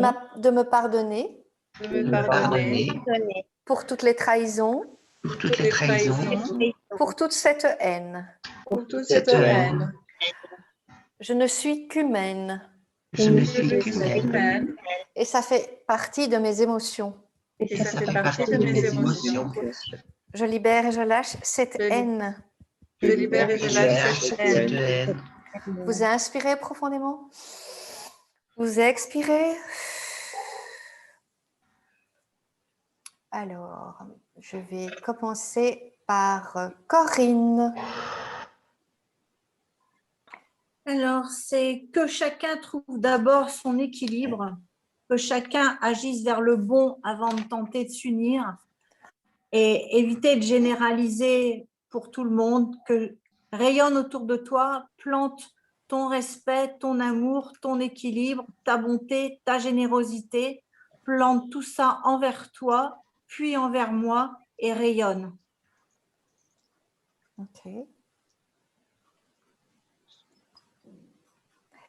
A: me pardonner
C: de
F: De
C: me
F: me
C: pardonner
F: pardonner
A: pour toutes les trahisons,
F: pour toutes les trahisons,
A: pour toute cette haine.
C: pour toute cette haine.
A: Je ne suis qu'humaine
F: je ne
C: Je
F: suis
C: suis
F: qu'humaine.
C: humaine
A: et ça fait partie de mes émotions.
C: et ça fait partie de mes émotions.
A: Je libère et je lâche cette
C: Je-
A: haine.
C: Je libère et
F: Je
C: je lâche
F: lâche
C: cette
F: cette
C: haine.
F: haine.
A: Vous inspirez profondément. Vous expirez. Alors, je vais commencer par Corinne.
D: Alors, c'est que chacun trouve d'abord son équilibre, que chacun agisse vers le bon avant de tenter de s'unir et éviter de généraliser pour tout le monde, que rayonne autour de toi, plante ton respect, ton amour, ton équilibre, ta bonté, ta générosité, plante tout ça envers toi, puis envers moi et rayonne.
A: Ok.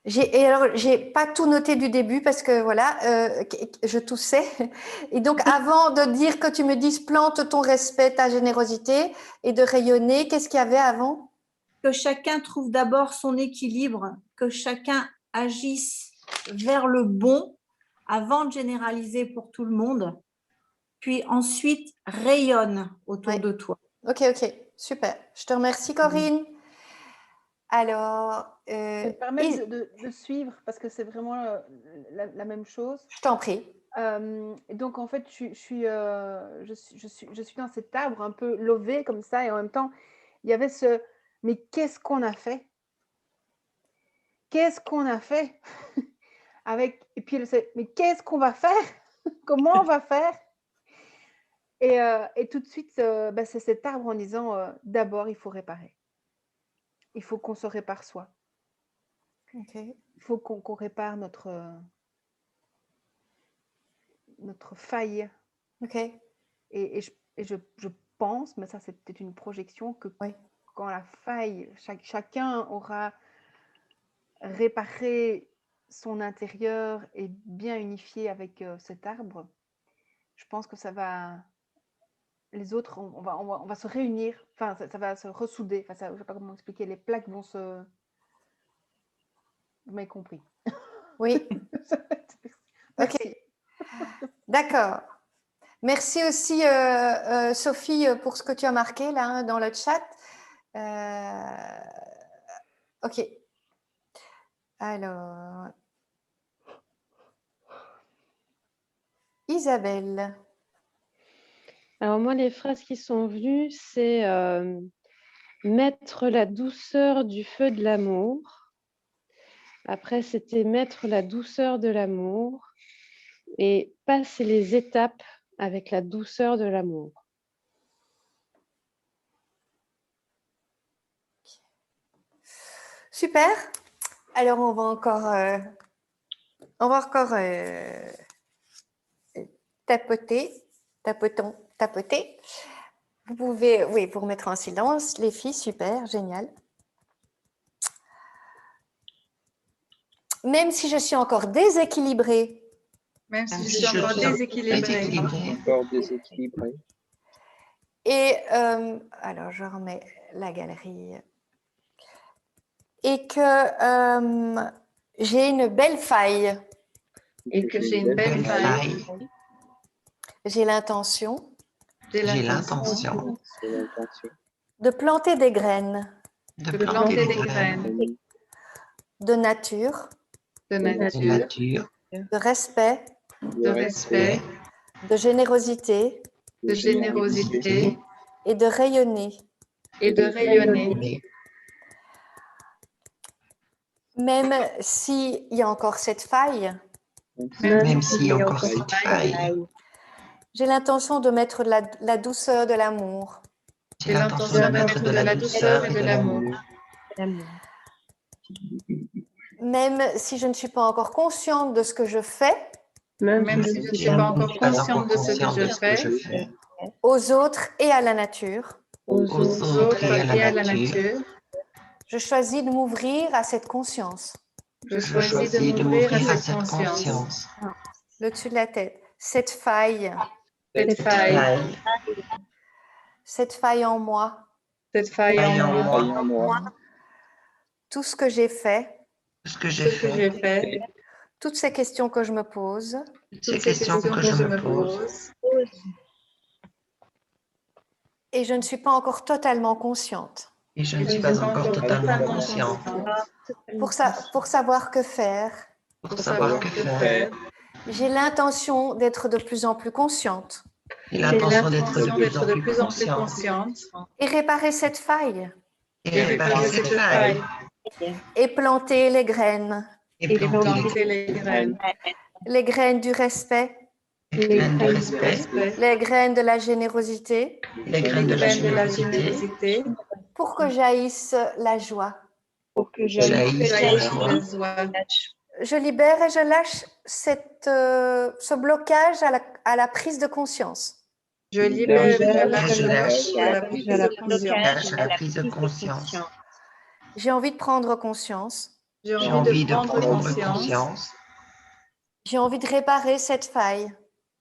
A: J'ai pas tout noté du début parce que voilà, je toussais. Et donc, avant de dire que tu me dises plante ton respect, ta générosité et de rayonner, qu'est-ce qu'il y avait avant?
D: Que chacun trouve d'abord son équilibre, que chacun agisse vers le bon avant de généraliser pour tout le monde, puis ensuite rayonne autour de toi.
A: Ok, super. Je te remercie, Corinne. Alors,
E: Je vais me permettre de suivre parce que c'est vraiment la même chose.
A: Je t'en prie.
E: Et donc, en fait, je suis dans cet arbre un peu lové comme ça et en même temps, il y avait ce « mais qu'est-ce qu'on a fait? Qu'est-ce qu'on a fait ?» avec et puis c'est « mais qu'est-ce qu'on va faire? Comment on va faire ?» et tout de suite, c'est cet arbre en disant d'abord, il faut réparer. Il faut qu'on se répare soi.
A: Okay.
E: Il faut qu'on répare notre faille.
A: Ok.
E: Et je pense, mais ça c'est peut-être une projection, que quand la faille, chacun aura réparé son intérieur et bien unifié avec cet arbre, je pense que ça va... Les autres, on va se réunir, enfin ça va se ressouder, enfin, je ne sais pas comment expliquer, les plaques vont se... Vous m'avez compris.
A: Oui. Ok. D'accord. Merci aussi Sophie pour ce que tu as marqué là dans le chat. Ok. Alors. Isabelle.
B: Alors moi, les phrases qui sont venues, c'est mettre la douceur du feu de l'amour. Après, c'était mettre la douceur de l'amour et passer les étapes avec la douceur de l'amour.
A: Super. Alors, on va encore tapoter, tapoter. Vous pouvez, oui, vous remettre en silence, les filles, super, génial. Même si je suis encore déséquilibrée,
C: Même si je suis encore déséquilibrée.
G: Encore déséquilibré.
A: et alors je remets la galerie, et que j'ai une belle faille.
C: Et que j'ai une belle faille.
A: J'ai l'intention
C: J'ai
F: J'ai
C: l'intention
F: l'intention
G: C'est l'intention.
A: de planter des graines
F: de
C: de
F: planter des
C: des
F: graines
C: graines
A: de nature,
C: de
F: de
C: nature,
F: nature,
A: de respect,
C: de respect,
A: de générosité
C: de générosité
A: et de rayonner.
C: et de rayonner.
F: mais
A: Même s'il y a encore cette faille,
F: même s'il y a encore cette faille,
A: j'ai l'intention de mettre la douceur de l'amour.
F: j'ai l'intention de mettre de la douceur et de l'amour.
A: Même si je ne suis pas encore consciente de ce que je fais
C: Même si je ne suis pas encore consciente de ce que je fais,
A: aux autres et à la nature,
C: aux autres et à la nature,
A: je choisis de m'ouvrir à cette conscience.
C: je
F: Je
C: choisis de m'ouvrir à cette conscience,
A: Le dessus de la tête. Cette faille
C: cette faille
A: en moi,
C: en moi,
A: tout ce que j'ai fait,
F: ce que
C: ce
F: j'ai
C: que j'ai
F: fait,
C: fait,
A: toutes ces questions que je me pose,
F: ces questions que je me pose,
A: et je ne suis pas encore totalement consciente.
F: et je ne suis pas encore totalement consciente
A: Pour savoir que faire,
F: pour savoir que faire.
A: j'ai l'intention d'être de plus en plus consciente
F: J'ai
C: J'ai
F: l'intention
C: l'intention
F: d'être de plus en plus consciente
C: consciente
A: et réparer cette faille
F: et réparer cette faille
A: et planter les graines
F: et planter
C: les graines
A: du respect,
F: les graines du respect,
A: les graines de la générosité,
F: les graines de la générosité,
A: pour que jaillisse la joie.
F: jaillisse la joie.
A: Je libère et je lâche ce blocage à la prise de conscience.
C: Je libère et
F: Je lâche
C: à la prise de conscience.
F: blocage à la prise de conscience.
A: J'ai envie de prendre conscience.
C: J'ai
F: J'ai envie de prendre conscience.
A: J'ai envie de réparer cette faille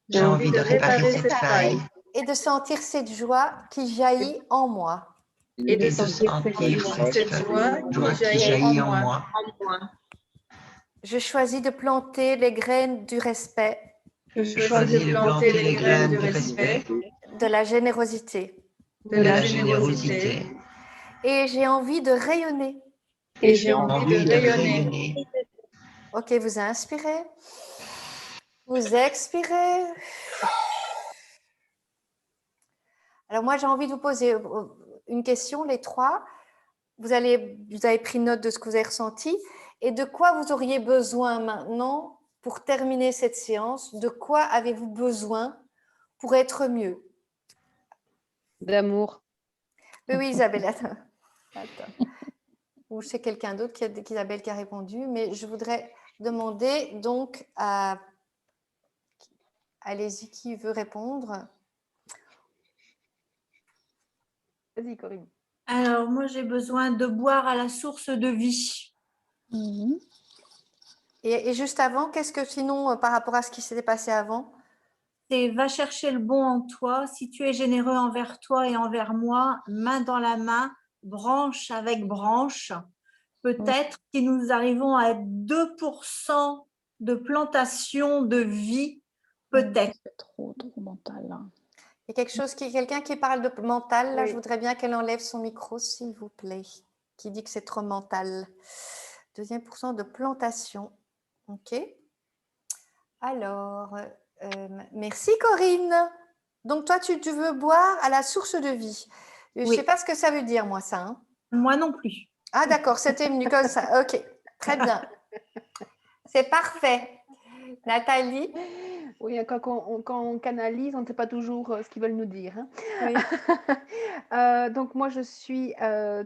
F: J'ai envie de réparer cette faille
A: et de sentir cette joie qui jaillit en moi.
C: et de
F: et de
C: sentir
F: sentir
C: cette joie
F: qui jaillit en moi.
A: Je choisis de planter les graines du respect,
C: Je
F: Je
C: choisis
F: choisis
C: de
F: de planter les graines du respect,
A: de la générosité.
C: de
F: de
C: la
F: la
C: générosité.
F: générosité.
A: Et j'ai envie de rayonner.
C: Et j'ai envie
F: Envie
C: de rayonner.
A: Ok, vous inspirez. Vous expirez. Alors moi, j'ai envie de vous poser une question, les trois. Vous avez pris note de ce que vous avez ressenti et de quoi vous auriez besoin maintenant pour terminer cette séance. De quoi avez-vous besoin pour être mieux?
B: D'amour.
A: Oui, Isabelle, attends. Ou c'est quelqu'un d'autre qu'Isabelle qui a répondu, mais je voudrais demander donc à... Allez-y, qui veut répondre?
E: Vas-y, Corinne.
D: Alors, moi, j'ai besoin de boire à la source de vie.
A: Et juste avant, qu'est-ce que sinon, par rapport à ce qui s'était passé avant?
D: C'est va chercher le bon en toi. Si tu es généreux envers toi et envers moi, main dans la main, branche avec branche. Peut-être que nous arrivons à être 2% de plantation de vie. Peut-être.
H: C'est trop mental. Là.
A: Il y a quelqu'un qui parle de mental. Là,
E: Oui.
A: je voudrais bien qu'elle enlève son micro, s'il vous plaît. Qui dit que c'est trop mental. 2% de plantation. OK. Alors, Merci Corinne. Donc toi, tu veux boire à la source de vie. Je ne
D: Oui.
A: sais pas ce que ça veut dire, moi, ça. Hein.
D: Moi non plus.
A: Ah d'accord, c'était venu comme ça. Ok, très bien. C'est parfait. Nathalie?
E: Oui, quand on canalise, on ne sait pas toujours ce qu'ils veulent nous dire. Hein.
A: Oui.
E: Donc moi, je suis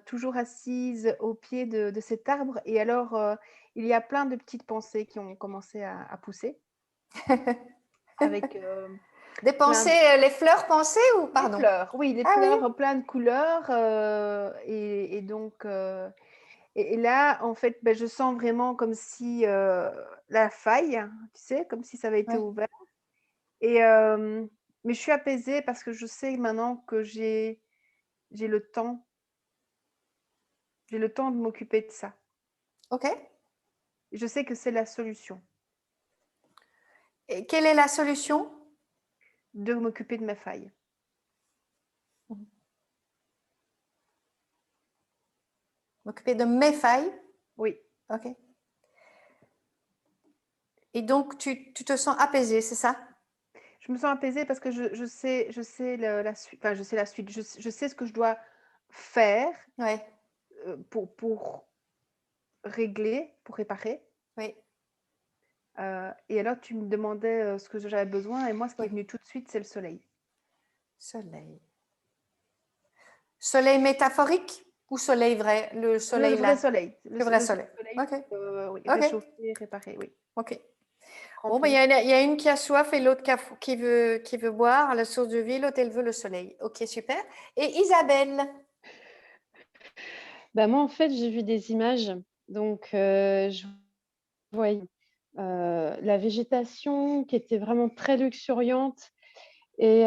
E: toujours assise au pied de cet arbre et alors il y a plein de petites pensées qui ont commencé à pousser. Avec
A: des pensées, les fleurs pensées ou pardon?
E: Des fleurs, oui, des fleurs plein de couleurs et donc et là, en fait, je sens vraiment comme si la faille, tu sais, comme si ça avait été ouvert. Et mais je suis apaisée parce que je sais maintenant que j'ai le temps. J'ai le temps de m'occuper de ça.
A: Ok.
E: Je sais que c'est la solution.
A: Et quelle est la solution?
E: De m'occuper de ma faille.
A: M'occuper de mes failles?
E: Oui.
A: Ok. Et donc, tu te sens apaisée, c'est ça?
E: Je me sens apaisée parce que je sais la suite. Enfin, je sais la suite. Je sais ce que je dois faire pour régler, pour réparer.
A: Oui.
E: Et alors, tu me demandais ce que j'avais besoin et moi, ce qui est venu tout de suite, c'est le soleil.
A: Soleil. Soleil métaphorique ou soleil vrai? Le soleil
E: le vrai soleil.
A: Le vrai soleil. Ok.
E: Oui,
A: Ok.
E: réchauffer, réparer, oui.
A: Ok. Bon, il y a une qui a soif et l'autre qui veut boire à la source de vie, l'autre elle veut le soleil. Ok, super. Et Isabelle?
B: Moi, en fait, j'ai vu des images. Donc, je voyais la végétation qui était vraiment très luxuriante et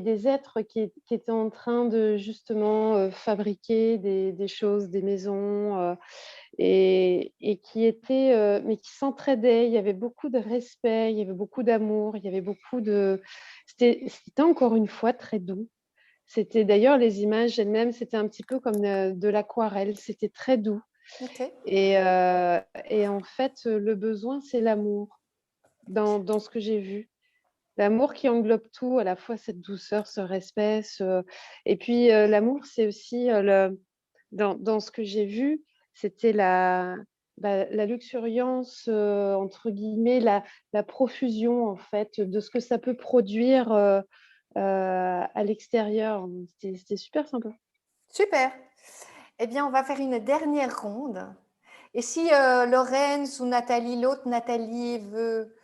B: des êtres qui étaient en train de justement fabriquer des choses, des maisons et qui étaient, mais qui s'entraidaient. Il y avait beaucoup de respect, il y avait beaucoup d'amour, il y avait beaucoup de… C'était encore une fois très doux. C'était d'ailleurs les images elles-mêmes, c'était un petit peu comme de l'aquarelle, c'était très doux.
A: Okay.
B: Et en fait, le besoin, c'est l'amour dans ce que j'ai vu. L'amour qui englobe tout, à la fois cette douceur, ce respect. Et puis, l'amour, c'est aussi, dans ce que j'ai vu, c'était la luxuriance, entre guillemets, la profusion, en fait, de ce que ça peut produire à l'extérieur. C'était super sympa.
A: Super. Eh bien, on va faire une dernière ronde. Et si Laurence ou Nathalie, l'autre Nathalie veut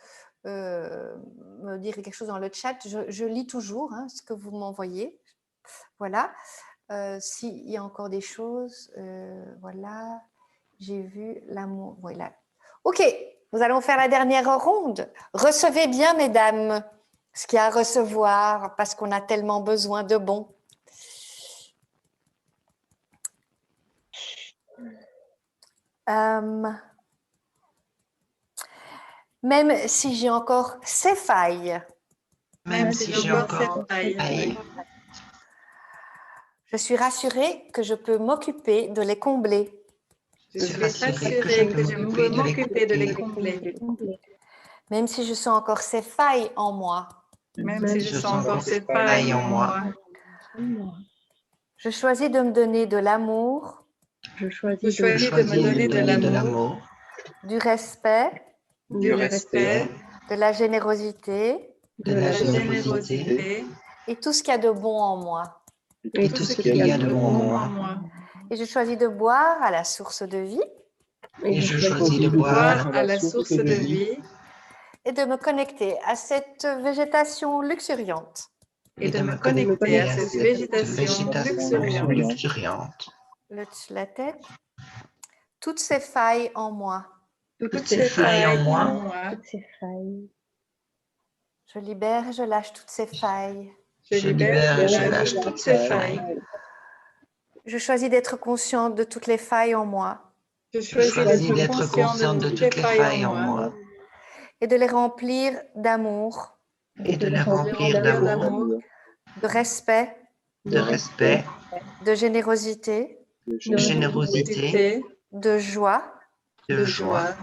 A: me dire quelque chose dans le chat, je lis toujours ce que vous m'envoyez. Voilà. S'il y a encore des choses, voilà. J'ai vu l'amour. Voilà. Ok, nous allons faire la dernière ronde. Recevez bien, mesdames, ce qu'il y a à recevoir parce qu'on a tellement besoin de bon. Même si j'ai encore ces failles.
C: Même si j'ai encore ces failles.
A: Je suis rassurée que je peux m'occuper de les combler.
C: Je suis rassurée que je peux m'occuper de les combler.
A: Même si je sens encore ces failles en moi.
C: Même si je sens encore ces failles en moi.
A: Je choisis de me donner de l'amour.
C: Je choisis de me donner de l'amour.
A: Du respect.
C: Du respect.
A: De la générosité.
C: De la générosité.
A: Et tout ce qu'il y a de bon en moi.
C: Et tout ce qu'il y a de bon en moi.
A: Et je choisis de boire à la source de vie.
C: Et je choisis de boire à la source de vie.
A: Et de me connecter à cette végétation luxuriante.
C: Et de me connecter à cette végétation luxuriante.
A: La tête. Toutes ces failles en moi.
C: Toutes ces failles en moi.
A: Je libère et je lâche toutes ces failles.
C: Je libère et je lâche toutes ces failles.
A: Je choisis d'être consciente de toutes les failles en moi.
C: Je choisis d'être consciente de toutes les failles en moi.
A: Et de les remplir d'amour.
C: Et de les remplir d'amour.
A: De respect.
C: De respect.
A: De générosité.
C: De générosité.
A: De joie.
C: De joie.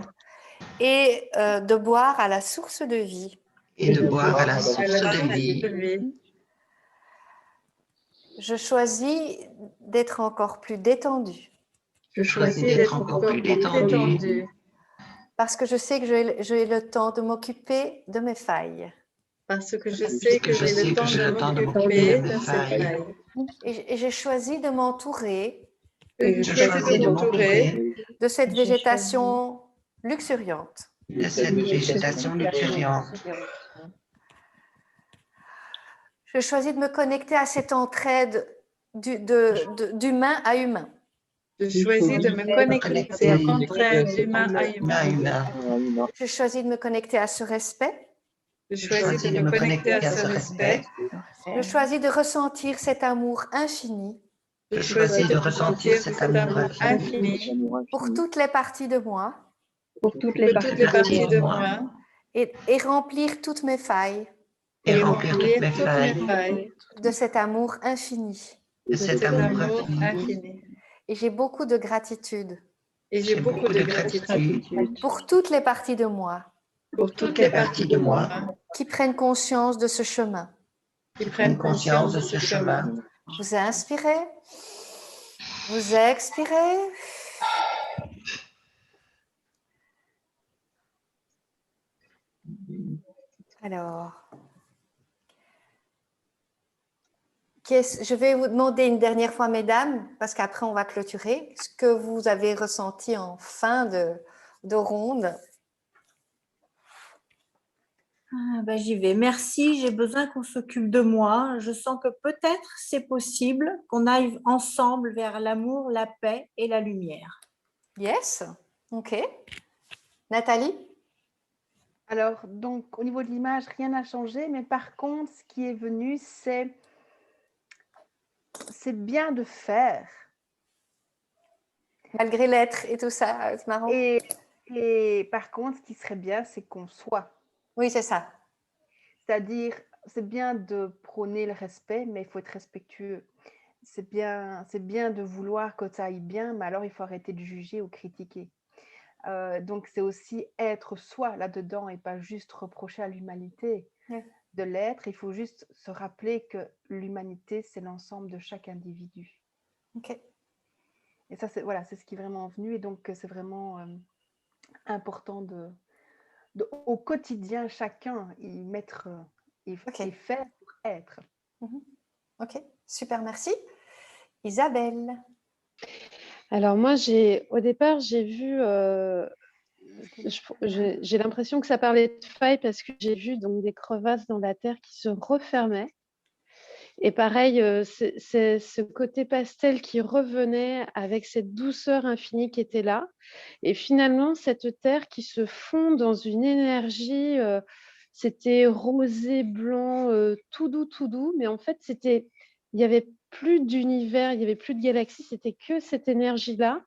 A: Et de boire à la source de vie.
F: et de boire à la
C: à
F: source
C: la
F: de
C: source de
F: vie.
C: vie.
A: Je choisis d'être encore plus détendue
C: Je choisis d'être encore plus détendue
A: parce que je sais que j'ai le temps de m'occuper de mes failles.
C: parce que je sais que j'ai le temps de m'occuper de ces failles.
A: Et j'ai choisi de m'entourer
C: Et je choisis de m'entourer
A: de cette végétation luxuriante.
F: de cette végétation luxuriante.
A: Je choisis de me connecter à cette entraide d'humain à humain.
C: Je choisis de me connecter d'humain à humain.
A: Je choisis de me connecter à ce respect.
C: Je choisis de me connecter à ce respect.
A: Je choisis de ressentir cet amour infini
F: Je choisis de ressentir cet amour infini
A: pour toutes les parties de moi
C: pour toutes les parties de moi
A: et remplir toutes mes failles
F: et remplir toutes mes failles
C: failles
A: de cet amour infini.
F: de cet amour infini.
C: infini.
A: Et j'ai beaucoup de gratitude
C: Et j'ai beaucoup de gratitude
A: pour toutes les parties de moi
C: pour toutes les parties de moi
A: qui prennent conscience de ce chemin.
C: qui prennent conscience de ce chemin.
A: Vous inspirez, vous expirez. Alors, je vais vous demander une dernière fois, mesdames, parce qu'après on va clôturer, ce que vous avez ressenti en fin de ronde.
D: J'y vais. Merci, j'ai besoin qu'on s'occupe de moi. Je sens que peut-être c'est possible qu'on aille ensemble vers l'amour, la paix et la lumière.
A: Yes, ok. Nathalie?
E: Alors, donc, au niveau de l'image, rien n'a changé, mais par contre, ce qui est venu, c'est bien de faire.
A: Malgré l'être et tout ça, c'est marrant.
E: Et par contre, ce qui serait bien, c'est qu'on soit.
A: Oui, c'est ça.
E: C'est-à-dire, c'est bien de prôner le respect, mais il faut être respectueux. C'est bien de vouloir que ça aille bien, mais alors il faut arrêter de juger ou critiquer. Donc, c'est aussi être soi là-dedans et pas juste reprocher à l'humanité de l'être. Il faut juste se rappeler que l'humanité, c'est l'ensemble de chaque individu.
A: Ok.
E: Et ça, c'est ce qui est vraiment venu. Et donc, c'est vraiment important au quotidien, chacun y mettre et faire pour être.
A: Ok, super, merci. Isabelle?
B: Alors moi, au départ, j'ai vu, j'ai l'impression que ça parlait de failles parce que j'ai vu donc des crevasses dans la terre qui se refermaient. Et pareil, c'est ce côté pastel qui revenait avec cette douceur infinie qui était là. Et finalement, cette terre qui se fond dans une énergie, c'était rosé, blanc, tout doux. Mais en fait, il n'y avait plus d'univers, il n'y avait plus de galaxies, c'était que cette énergie-là.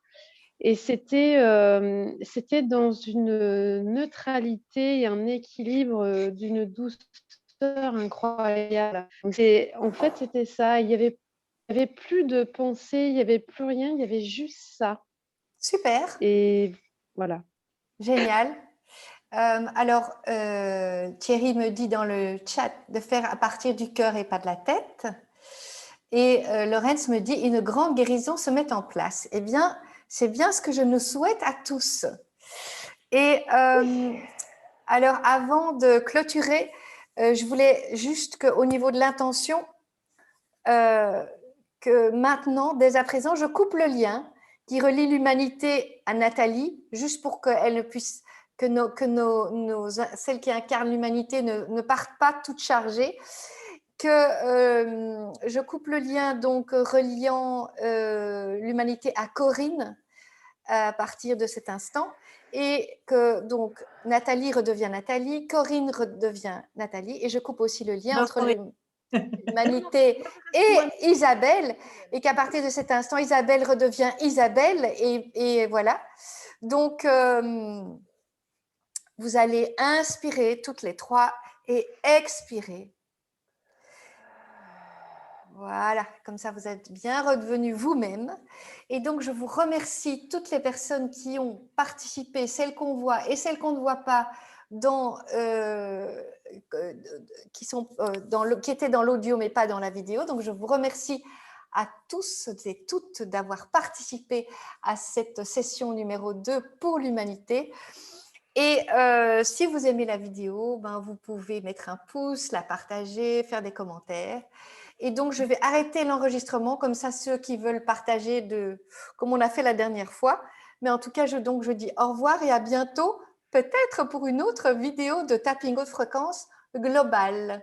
B: Et c'était dans une neutralité et un équilibre d'une douceur incroyable. Donc en fait, c'était ça. Il y avait plus de pensée, il n'y avait plus rien, il y avait juste ça.
A: Super.
B: Et voilà.
A: Génial. Alors, Thierry me dit dans le chat de faire à partir du cœur et pas de la tête. Et Laurence me dit une grande guérison se met en place. Eh bien, c'est bien ce que je nous souhaite à tous. Et alors, avant de clôturer, je voulais juste qu'au niveau de l'intention, que maintenant, dès à présent, je coupe le lien qui relie l'humanité à Nathalie, juste pour qu'elle ne puisse, celles qui incarnent l'humanité ne partent pas toutes chargées, que je coupe le lien donc reliant l'humanité à Corinne à partir de cet instant, et que donc Nathalie redevient Nathalie, Corinne redevient Nathalie, et je coupe aussi le lien entre l'humanité et Isabelle, et qu'à partir de cet instant, Isabelle redevient Isabelle, et voilà. Donc, vous allez inspirer toutes les trois et expirer. Voilà, comme ça vous êtes bien redevenus vous-même. Et donc, je vous remercie toutes les personnes qui ont participé, celles qu'on voit et celles qu'on ne voit pas, qui étaient dans l'audio mais pas dans la vidéo. Donc, je vous remercie à tous et toutes d'avoir participé à cette session numéro 2 pour l'humanité. Et si vous aimez la vidéo, ben, vous pouvez mettre un pouce, la partager, faire des commentaires. Et donc, je vais arrêter l'enregistrement, comme ça, ceux qui veulent partager, comme on a fait la dernière fois. Mais en tout cas, je dis au revoir et à bientôt, peut-être pour une autre vidéo de tapping haute fréquence globale.